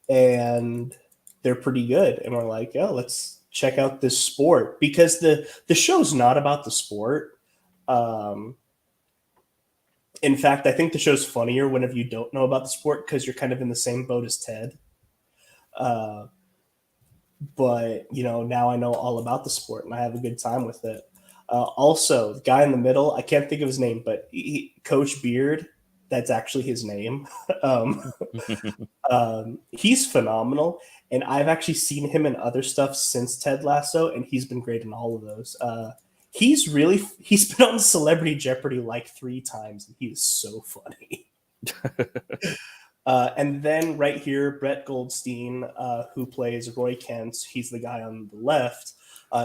and they're pretty good. And we're like, oh, let's check out this sport because the show's not about the sport. In fact, I think the show's funnier whenever you don't know about the sport because you're kind of in the same boat as Ted. Uh, but now I know all about the sport and I have a good time with it. Also, the guy in the middle, I can't think of his name, but Coach Beard, that's actually his name. um, he's phenomenal, and I've actually seen him in other stuff since Ted Lasso, and he's been great in all of those. He's been on Celebrity Jeopardy like 3 times, and he is so funny. And then right here, Brett Goldstein, who plays Roy Kent, he's the guy on the left.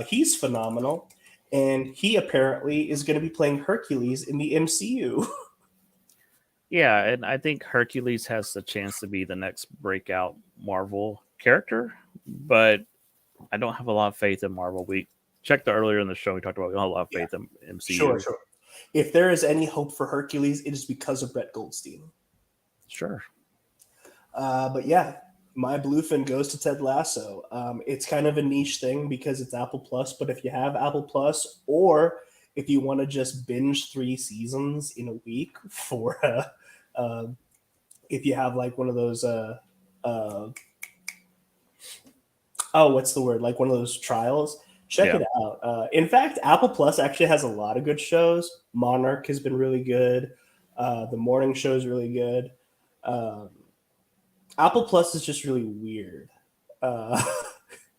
He's phenomenal, and he apparently is going to be playing Hercules in the MCU. Yeah, and I think Hercules has the chance to be the next breakout Marvel character, but I don't have a lot of faith in Marvel. We checked earlier in the show. We talked about we don't have a lot of faith in MCU. Sure. If there is any hope for Hercules, it is because of Brett Goldstein. Sure. But yeah, my Bluefin goes to Ted Lasso. It's kind of a niche thing because it's Apple Plus, but if you have Apple Plus or if you want to just binge 3 seasons in a week for if you have like one of those what's the word? Like one of those trials, check it out. In fact, Apple Plus actually has a lot of good shows. Monarch has been really good. The morning show is really good. Apple Plus is just really weird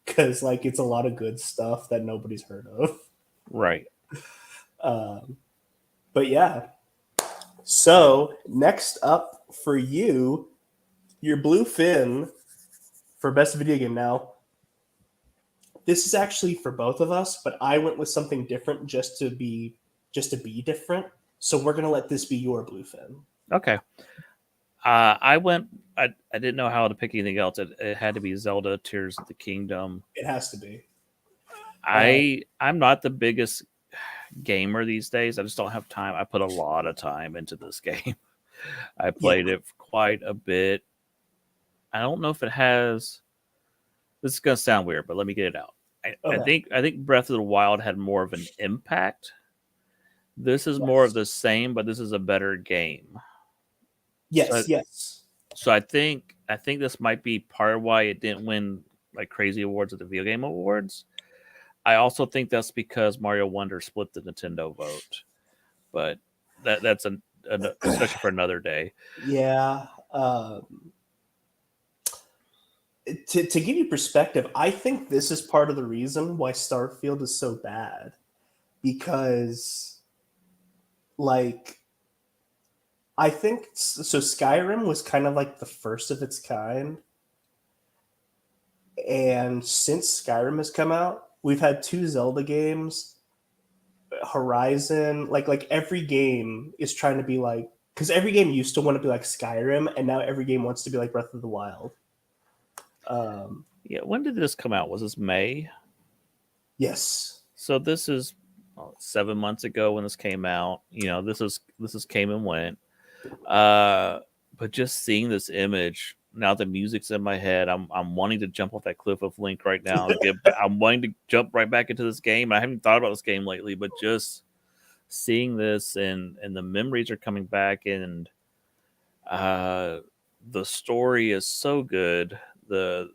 because like it's a lot of good stuff that nobody's heard of. Right. But yeah. So next up for you, your Bluefin for best video game. Now, this is actually for both of us, but I went with something different just to be different. So we're gonna let this be your Bluefin. Okay. I didn't know how to pick anything else. It had to be Zelda Tears of the Kingdom. It has to be. I'm not the biggest gamer these days. I just don't have time. I put a lot of time into this game. I played it quite a bit. I don't know if it has. This is gonna sound weird, but let me get it out. I think Breath of the Wild had more of an impact. This is more of the same, but this is a better game. Yes. So I think this might be part of why it didn't win like crazy awards at the Video Game Awards. I also think that's because Mario Wonder split the Nintendo vote, but that's a discussion for another day. Yeah. To give you perspective, I think this is part of the reason why Starfield is so bad, because like I think so. Skyrim was kind of like the first of its kind, and since Skyrim has come out, we've had two Zelda games. Horizon, like every game is trying to be like, because every game used to want to be like Skyrim, and now every game wants to be like Breath of the Wild. Yeah, when did this come out? Was this May? Yes. So this is 7 months ago when this came out. This is came and went. But just seeing this image now, the music's in my head. I'm wanting to jump off that cliff of Link right now and I'm wanting to jump right back into this game. I haven't thought about this game lately, but just seeing this and the memories are coming back, and the story is so good. The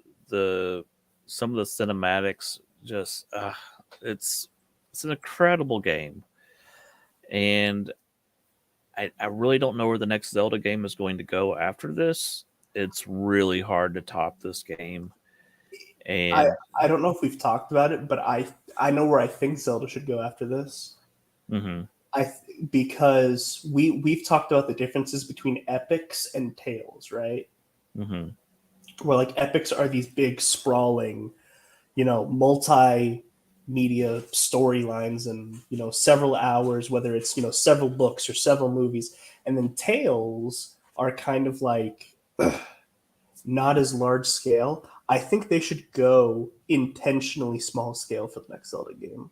some of the cinematics just it's an incredible game, and I really don't know where the next Zelda game is going to go after this. It's really hard to top this game. And I don't know if we've talked about it, but I know where I think Zelda should go after this. mhm, Because we've talked about the differences between epics and tales, right? mhm. Where like epics are these big sprawling, multimedia storylines and several hours, whether it's several books or several movies, and then tales are kind of like not as large scale. I think they should go intentionally small scale for the next Zelda game.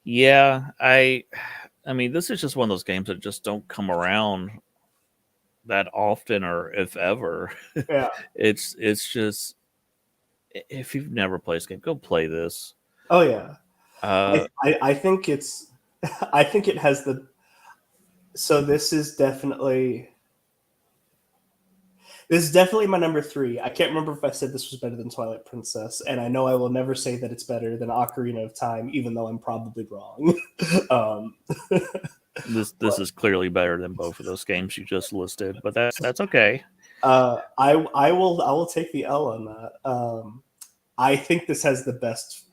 Yeah, I mean, this is just one of those games that just don't come around that often, or if ever. Yeah. It's just, if you've never played this game, go play this. Oh yeah. Uh, I think it's I think it has the so this is definitely my number 3. I can't remember if I said this was better than Twilight Princess, and I know I will never say that it's better than Ocarina of Time, even though I'm probably wrong. um, this is clearly better than both of those games you just listed, but that's okay. I will take the L on that. I think this has the best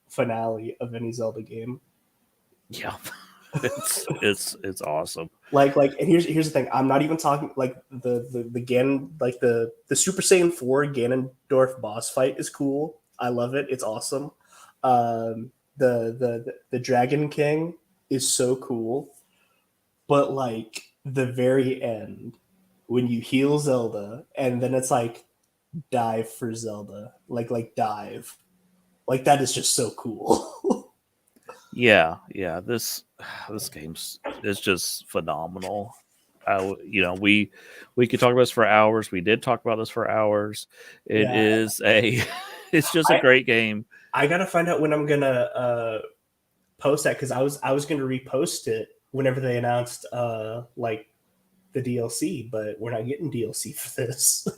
finale of any Zelda game. Yeah, it's awesome. And here's the thing. I'm not even talking like the Gan like the Super Saiyan 4 Ganondorf boss fight is cool. I love it. It's awesome. The Dragon King is so cool. But like the very end, when you heal Zelda, and then it's like dive for Zelda, like dive, like that is just so cool. Yeah, this game's is just phenomenal. We could talk about this for hours. We did talk about this for hours. It Yeah. is a it's just a great game. I gotta find out when I'm gonna post that, because I was gonna repost it whenever they announced like the DLC, but we're not getting DLC for this.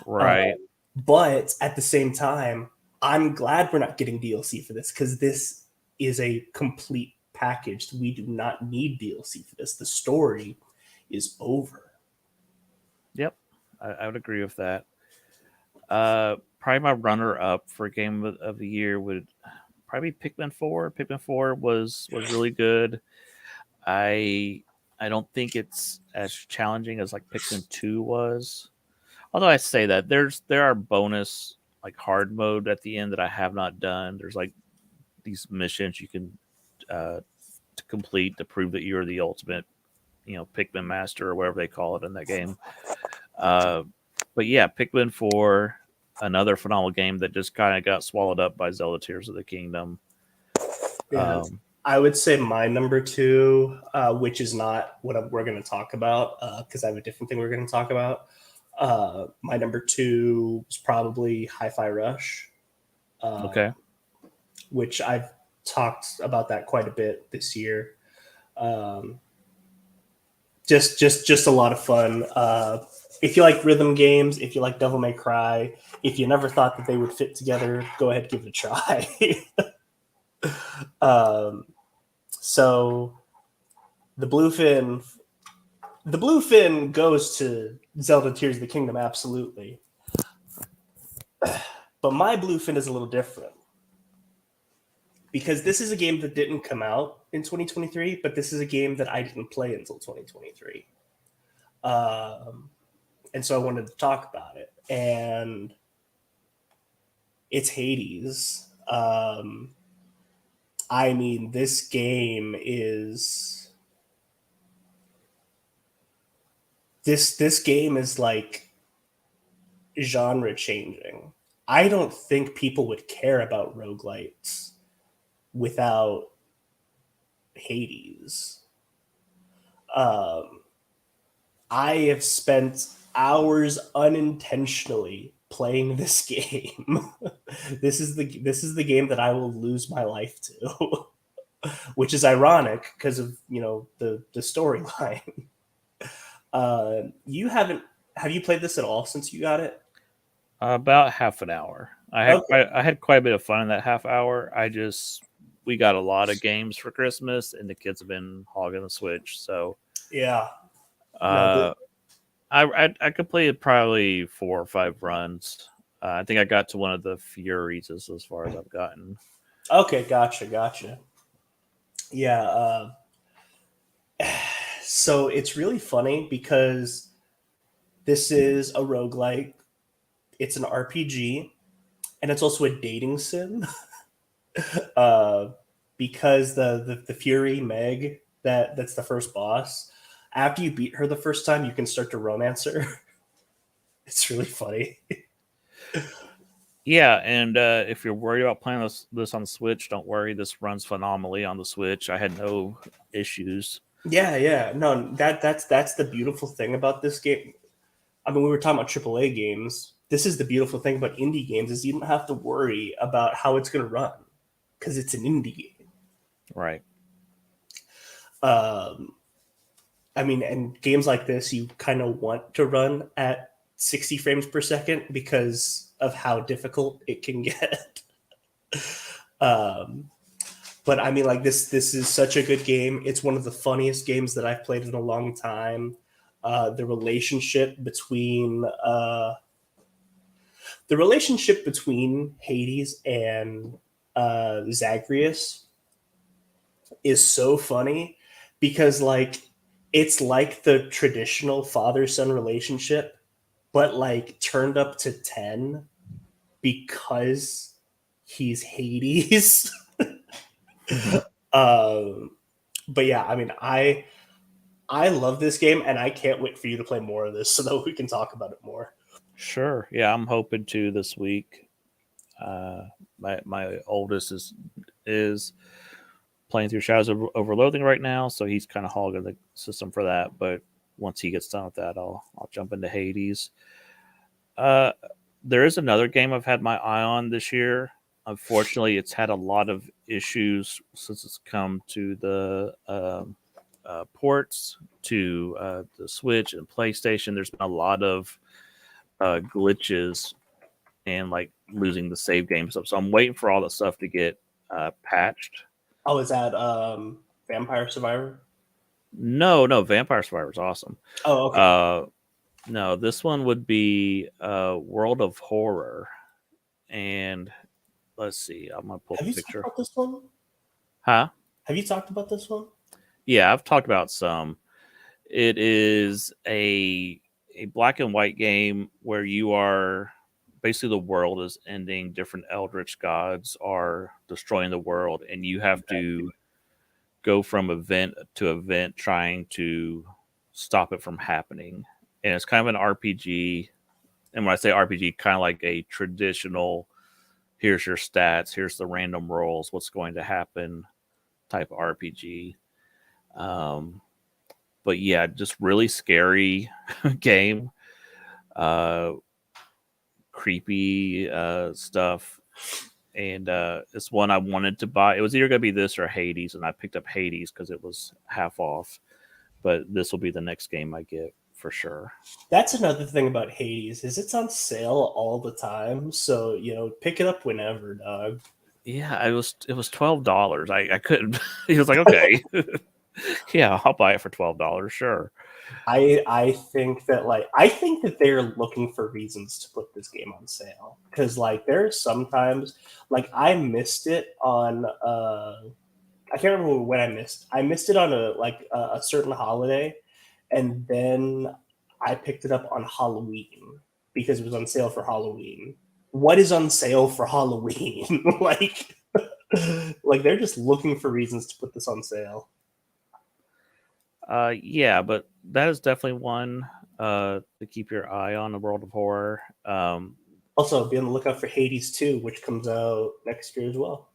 Right. But at the same time, I'm glad we're not getting DLC for this, because this is a complete package. We do not need DLC for this. The story is over. Yep. I would agree with that. Probably my runner up for game of the year would probably be Pikmin 4. Pikmin 4 was really good. I don't think it's as challenging as like Pikmin 2 was. Although I say that there are bonus like hard mode at the end that I have not done. There's like these missions you can to complete to prove that you're the ultimate, Pikmin master or whatever they call it in that game. But yeah, Pikmin 4, another phenomenal game that just kind of got swallowed up by Zelda Tears of the Kingdom. Yeah. I would say my number 2, which is not what we're going to talk about, because I have a different thing we're going to talk about. My number 2 is probably Hi-Fi Rush. Okay. Which I've talked about that quite a bit this year. Just a lot of fun. If you like rhythm games, if you like Devil May Cry, if you never thought that they would fit together, go ahead and give it a try. So the Bluefin goes to Zelda Tears of the Kingdom, absolutely. But my Bluefin is a little different, because this is a game that didn't come out in 2023, but this is a game that I didn't play until 2023. And so I wanted to talk about it. And it's Hades. I mean, this game is this game is like genre changing. I don't think people would care about roguelites without Hades. I have spent hours unintentionally playing this game. This is the game that I will lose my life to, which is ironic because of the storyline. You haven't have you played this at all since you got it? About half an hour. Okay. I had quite a bit of fun in that half hour. We got a lot of games for Christmas, and the kids have been hogging the Switch. So Yeah. No. uh, I completed probably 4 or 5 runs. I think I got to one of the Furies as far as I've gotten. Okay. Gotcha. Yeah. So it's really funny because this is a roguelike. It's an RPG, and it's also a dating sim. uh, because the Fury Meg that's the first boss. After you beat her the first time, you can start to romance her. It's really funny. Yeah, and if you're worried about playing this on the Switch, don't worry. This runs phenomenally on the Switch. I had no issues. Yeah. No, that's the beautiful thing about this game. I mean, we were talking about AAA games. This is the beautiful thing about indie games is you don't have to worry about how it's going to run because it's an indie game. Right. Um, I mean, and games like this, you kind of want to run at 60 frames per second because of how difficult it can get. um, but I mean, like this is such a good game. It's one of the funniest games that I've played in a long time. The relationship between Hades and Zagreus is so funny because like it's like the traditional father-son relationship, but like turned up to 10 because he's Hades. But yeah, I mean, I love this game, and I can't wait for you to play more of this so that we can talk about it more. Sure. Yeah, I'm hoping to this week. My oldest is playing through Shadows of Overloathing right now, so he's kind of hogging the system for that. But once he gets done with that, I'll jump into Hades. Uh, there is another game I've had my eye on this year. Unfortunately, it's had a lot of issues since it's come to the ports to the Switch and PlayStation. There's been a lot of glitches and like losing the save game stuff. So I'm waiting for all that stuff to get patched. Oh, is that Vampire Survivor? No, Vampire Survivor is awesome. Oh, okay. No, this one would be World of Horror, and let's see. I'm gonna pull Have the you talked picture. about this one? Huh? Have you talked about this one? Yeah, I've talked about some. It is a black and white game where you are basically the world is ending. Different eldritch gods are destroying the world, and you have to go from event to event trying to stop it from happening. And it's kind of an RPG. And when I say RPG, kind of like a traditional here's your stats, here's the random rolls, what's going to happen type of RPG. But yeah, just really scary game. Uh, Creepy stuff. And it's one I wanted to buy. It was either going to be this or Hades, and I picked up Hades because it was half off. But this will be the next game I get for sure. That's another thing about Hades is it's on sale all the time. So, pick it up whenever, dog. Yeah, it was $12. I couldn't. He was like, okay, yeah, I'll buy it for $12. Sure. I think that they're looking for reasons to put this game on sale because like there's sometimes like I missed it on I can't remember when I missed. I missed it on a certain holiday, and then I picked it up on Halloween because it was on sale for Halloween. What is on sale for Halloween? Like they're just looking for reasons to put this on sale. Yeah, but that is definitely one to keep your eye on, the world of horror. Also, be on the lookout for Hades 2, which comes out next year as well.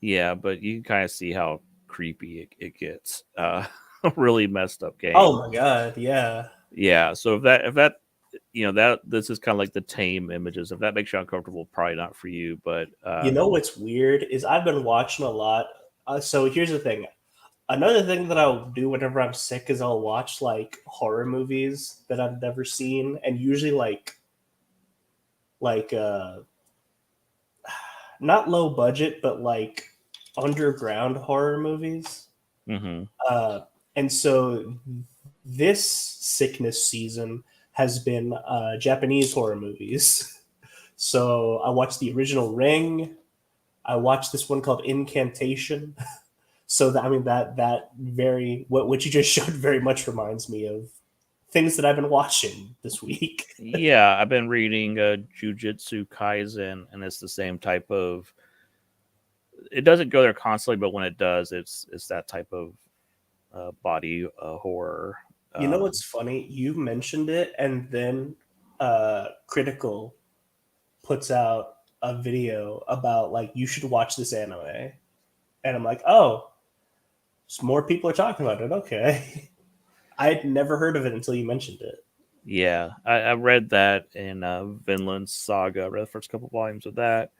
Yeah, but you can kind of see how creepy it gets. Really messed up game. Oh my god, yeah. Yeah, so if that that this is kind of like the tame images. If that makes you uncomfortable, probably not for you. But You know what's weird is I've been watching a lot. So here's the thing. Another thing that I'll do whenever I'm sick is I'll watch like horror movies that I've never seen, and usually like not low budget, but like underground horror movies. mhm. Uh, and so this sickness season has been Japanese horror movies. So I watched the original Ring. I watched this one called Incantation. So that, I mean that very what you just showed very much reminds me of things that I've been watching this week. Yeah, I've been reading Jujutsu Kaisen, and it's the same type of. It doesn't go there constantly, but when it does, it's that type of body horror. You know what's funny? You mentioned it, and then Critical puts out a video about like you should watch this anime, and I'm like, oh, so more people are talking about it. Okay, I had never heard of it until you mentioned it. Yeah, I read that in Vinland Saga. I read the first couple volumes of that.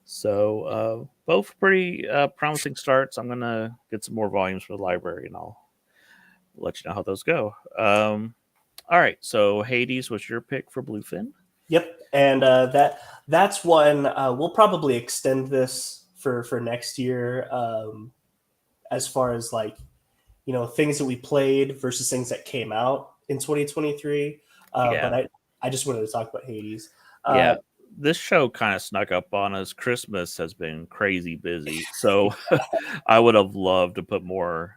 So both pretty promising starts. I'm gonna get some more volumes from the library, and I'll let you know how those go. All right, so Hades was your pick for Bluefin. Yep, and that's one we'll probably extend this for next year. As far as like things that we played versus things that came out in 2023. Yeah, But I just wanted to talk about Hades. yeah. This show kind of snuck up on us. Christmas has been crazy busy, so I would have loved to put more,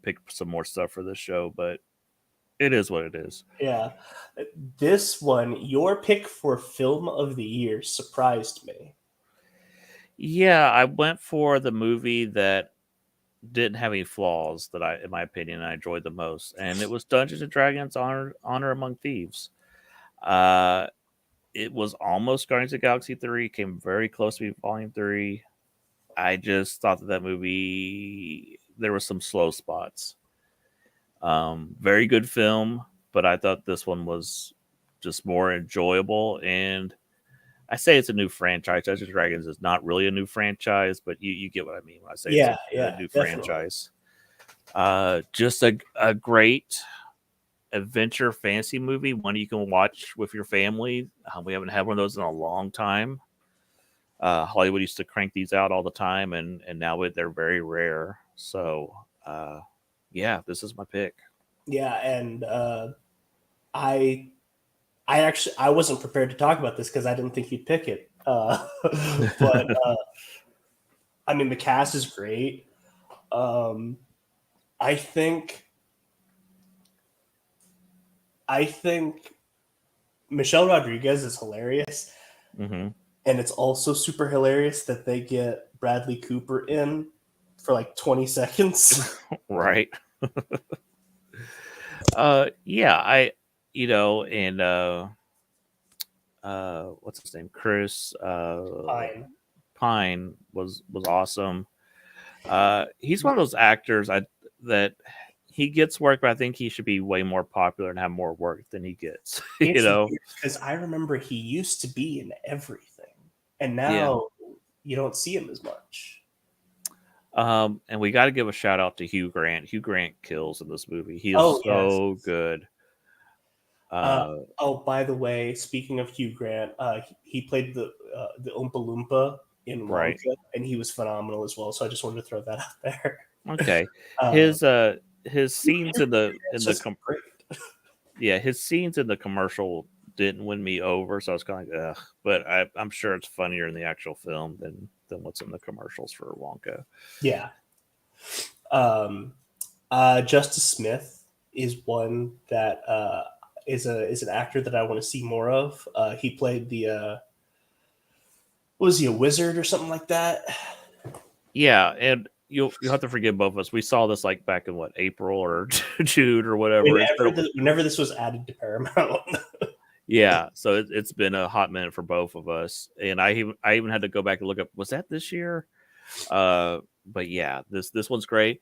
pick some more stuff for this show, but it is what it is. Yeah, this one, your pick for film of the year surprised me. Yeah, I went for the movie that didn't have any flaws that in my opinion, I enjoyed the most, and it was Dungeons and Dragons: Honor Among Thieves. Uh, it was almost Guardians of the Galaxy 3, came very close to Volume 3. I just thought that movie there were some slow spots. Very good film, but I thought this one was just more enjoyable. And I say it's a new franchise. Dungeons and Dragons is not really a new franchise, but you get what I mean when I say Yeah, it's a yeah, new definitely. franchise. Just a great adventure fantasy movie, one you can watch with your family. We haven't had one of those in a long time. Hollywood used to crank these out all the time, and now they're very rare. So, yeah, this is my pick. Yeah, and I I wasn't prepared to talk about this because I didn't think you'd pick it. But I mean, the cast is great. Um, I think I think Michelle Rodriguez is hilarious, Hmm. and it's also super hilarious that they get Bradley Cooper in for like 20 seconds. Right. Yeah, and what's his name? Chris Fine. Pine was awesome. He's one of those actors that he gets work, but I think he should be way more popular and have more work than he gets. It's weird because I remember he used to be in everything, and Yeah. now you don't see him as much. And we got to give a shout out to Hugh Grant. Hugh Grant kills in this movie. He is Oh yes. so good. Uh, Uh, oh, by the way, speaking of Hugh Grant, he played the Oompa Loompa in right. Wonka, and he was phenomenal as well. So I just wanted to throw that out there. Okay. Uh, His scenes Hugh in Grant's the just great. yeah, his scenes in the commercial didn't win me over, so I was kind of like, ugh. But I'm sure it's funnier in the actual film than what's in the commercials for Wonka. Yeah, Um, Justice Smith is one that is an actor that I want to see more of. He played the was he a wizard or something like that? Yeah, and you'll have to forgive both of us. We saw this like back in what, April or June or whatever. Whenever this was added to Paramount. Yeah, so it's been a hot minute for both of us, and I even had to go back and look up, was that this year? But yeah, this one's great.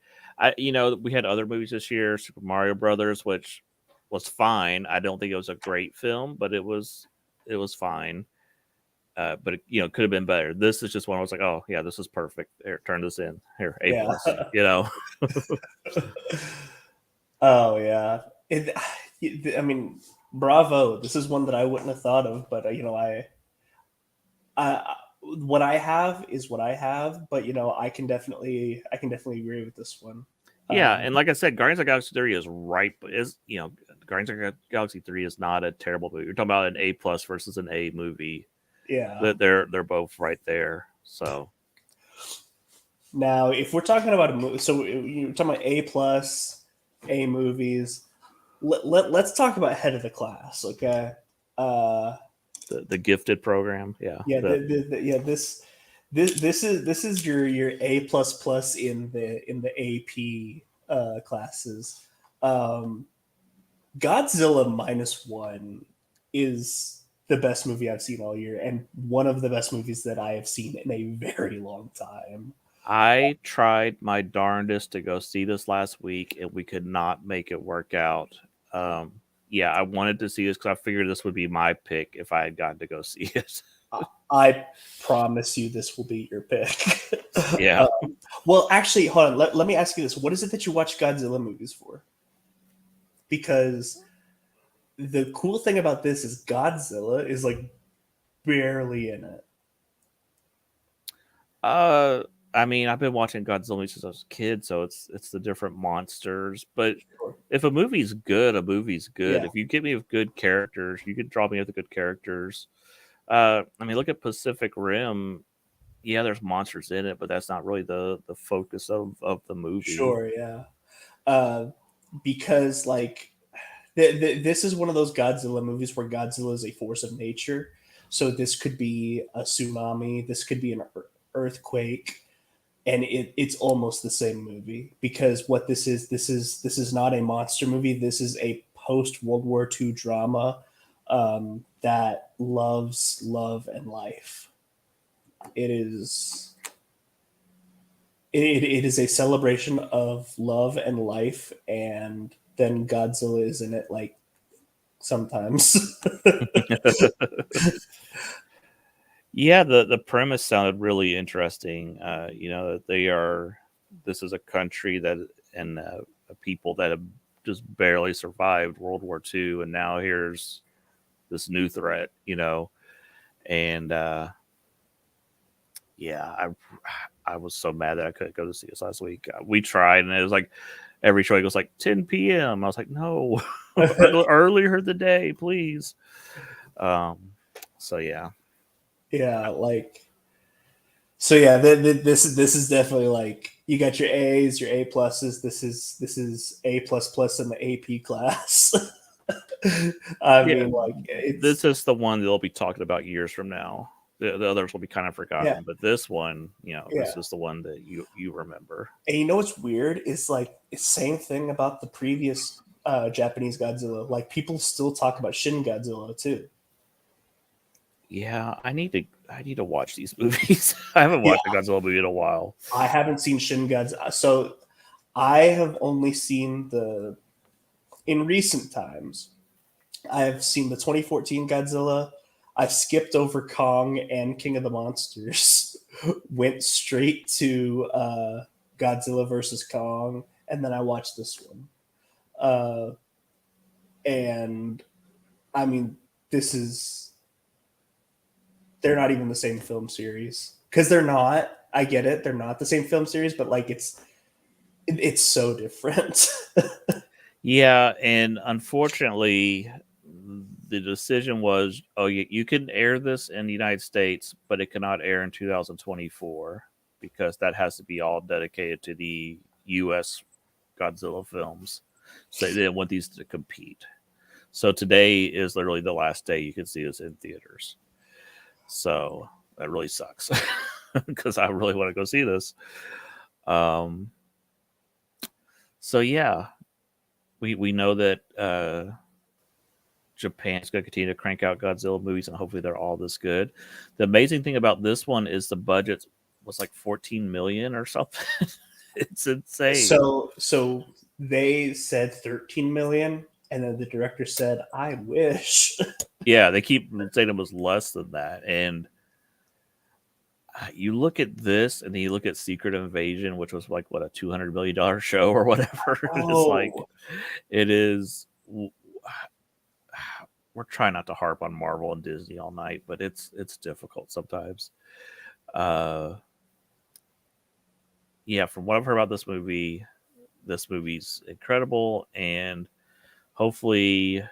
We had other movies this year, Super Mario Brothers, which was fine. I don't think it was a great film, but it was fine. But it could have been better. This is just one I was like, oh yeah, this is perfect. Here, turn this in. Here, A Yeah. plus. You know. Oh yeah. I mean, bravo. This is one that I wouldn't have thought of, but I what I have is what I have, but I can definitely agree with this one. Yeah, and like I said, Guardians of the Galaxy 3 is right. Guardians of the Galaxy 3 is not a terrible movie. You're talking about an A plus versus an A movie. Yeah. That they're both right there. So Now, if we're talking about a movie, so you're talking about A plus, A movies. Let's talk about head of the class, okay? the gifted program, yeah. Yeah, yeah. This is your A plus plus in the AP classes. Godzilla minus one is the best movie I've seen all year, and one of the best movies that I have seen in a very long time. I tried my darndest to go see this last week, and we could not make it work out. Yeah, I wanted to see this because I figured this would be my pick if I had gotten to go see it. I promise you this will be your pick. Yeah. Well, actually, hold on. Let me ask you this. What is it that you watch Godzilla movies for? Because the cool thing about this is Godzilla is like barely in it. I mean, I've been watching Godzilla movies since I was a kid, so it's the different monsters. But Sure. if a movie's good, a movie's good. Yeah. If you get me with good characters, you could draw me with good characters. I mean, look at Pacific Rim. Yeah, there's monsters in it, but that's not really the focus of the movie. Sure, yeah. Because like this is one of those Godzilla movies where Godzilla is a force of nature. So this could be a tsunami, this could be an earthquake, and it's almost the same movie because what this is not a monster movie. This is a post World War II drama that loves love and life. It is it is a celebration of love and life, and then Godzilla is in it like sometimes. Yeah, the premise sounded really interesting. This is a country that and a people that have just barely survived World War II, and now here's this new threat, and yeah, I was so mad that I couldn't go to see this last week. We tried, and it was like every show goes like 10 p.m. I was like, no, earlier in the day, please. So yeah. Yeah, like so. Yeah, this is definitely like you got your A's, your A pluses. This is A plus plus in the AP class. I mean, like this is the one they'll be talking about years from now. The others will be kind of forgotten, but this one, this is the one that you remember. And you know what's weird is like it's same thing about the previous Japanese Godzilla. Like people still talk about Shin Godzilla too. Yeah, I need to watch these movies. I haven't watched a Godzilla movie in a while. I haven't seen Shin Godzilla, so I have only seen in recent times. I have seen the 2014 Godzilla. I've skipped over Kong and King of the Monsters. Went straight to Godzilla versus Kong, and then I watched this one. And I mean, they're not even the same film series because they're not. I get it, they're not the same film series, but like it's so different. Yeah, and unfortunately, the decision was, you can air this in the United States, but it cannot air in 2024 because that has to be all dedicated to the U.S. Godzilla films. So they didn't want these to compete. So today is literally the last day you can see this in theaters. So that really sucks because I really want to go see this. So yeah, we know that Japan's going to continue to crank out Godzilla movies, and hopefully they're all this good. The amazing thing about this one is the budget was like 14 million or something. It's insane. So they said 13 million, and then the director said, "I wish." Yeah, they keep saying it was less than that, and you look at this, and then you look at Secret Invasion, which was like what, a $200 million show or whatever. It's like it is. We're trying not to harp on Marvel and Disney all night, but it's difficult sometimes. Yeah, from what I've heard about this movie's incredible, and hopefully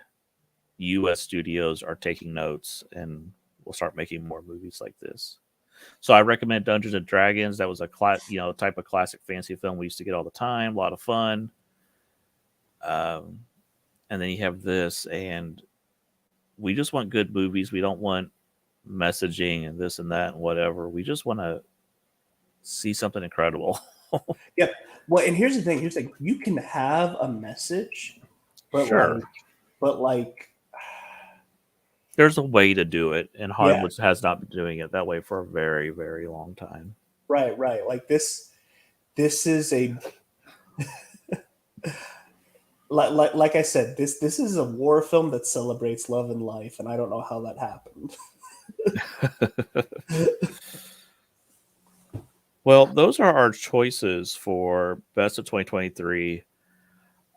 U.S. studios are taking notes and we'll start making more movies like this. So I recommend Dungeons and Dragons. That was a type of classic fantasy film we used to get all the time. A lot of fun. And then you have this, and we just want good movies. We don't want messaging and this and that and whatever. We just want to see something incredible. Yep. Well, and here's the thing. You can have a message, but Sure. There's a way to do it, and Hollywood has not been doing it that way for a very, very long time. Right. Like this is a like I said, this is a war film that celebrates love and life, and I don't know how that happened. Well, those are our choices for best of 2023.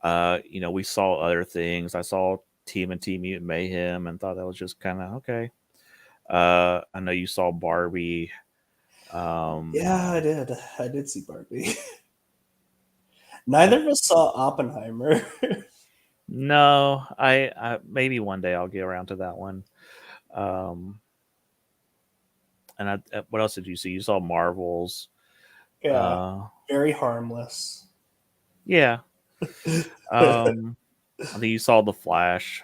We saw other things. I saw TMNT Mutant Mayhem and thought that was just kind of okay. I know you saw Barbie. Yeah, I did see Barbie. Neither of us saw Oppenheimer. No, I maybe one day I'll get around to that one. And what else did you see? You saw Marvels. Yeah, very harmless. Yeah. I think you saw The Flash.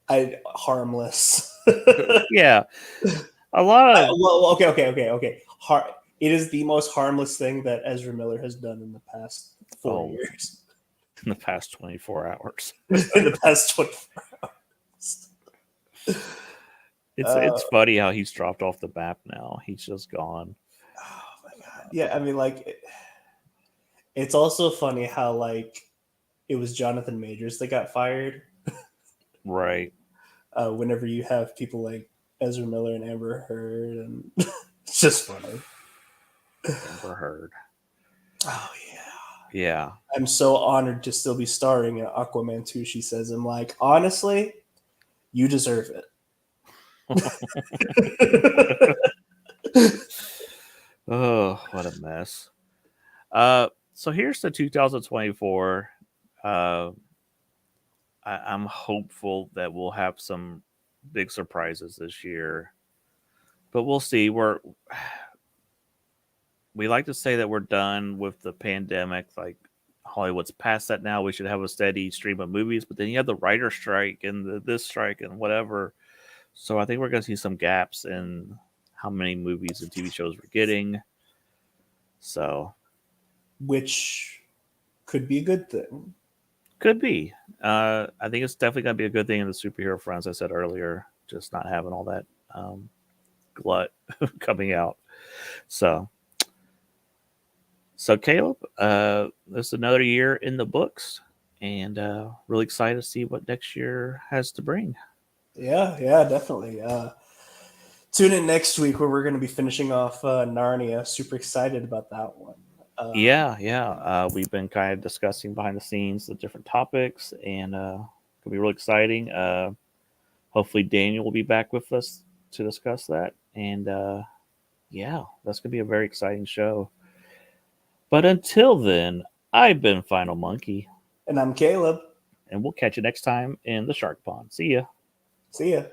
Harmless. Yeah. A lot of okay. It is the most harmless thing that Ezra Miller has done in the past 4 years. In the past 24 hours. In the past 24 hours. It's funny how he's dropped off the map now. He's just gone. Oh my god. Yeah, I mean, like, it's also funny how, like, it was Jonathan Majors that got fired. Right. Whenever you have people like Ezra Miller and Amber Heard, and it's just funny. Amber Heard. Oh yeah. Yeah. I'm so honored to still be starring in Aquaman 2, she says. I'm like, honestly, you deserve it. Oh, what a mess. So here's the 2024. I'm hopeful that we'll have some big surprises this year, but we'll see. We like to say that we're done with the pandemic. Like, Hollywood's past that now. We should have a steady stream of movies, but then you have the writer strike and this strike and whatever. So I think we're going to see some gaps in how many movies and TV shows we're getting. So, which could be a good thing. Could be. I think it's definitely going to be a good thing in the superhero front, as I said earlier, just not having all that glut coming out. So Caleb, this is another year in the books, and really excited to see what next year has to bring. Yeah, definitely. Tune in next week where we're going to be finishing off Narnia. Super excited about that one. Yeah. We've been kind of discussing behind the scenes the different topics, and it'll be really exciting. Hopefully Daniel will be back with us to discuss that. And yeah, that's going to be a very exciting show. But until then, I've been Final Monkey. And I'm Caleb. And we'll catch you next time in the Shark Pond. See ya. See ya.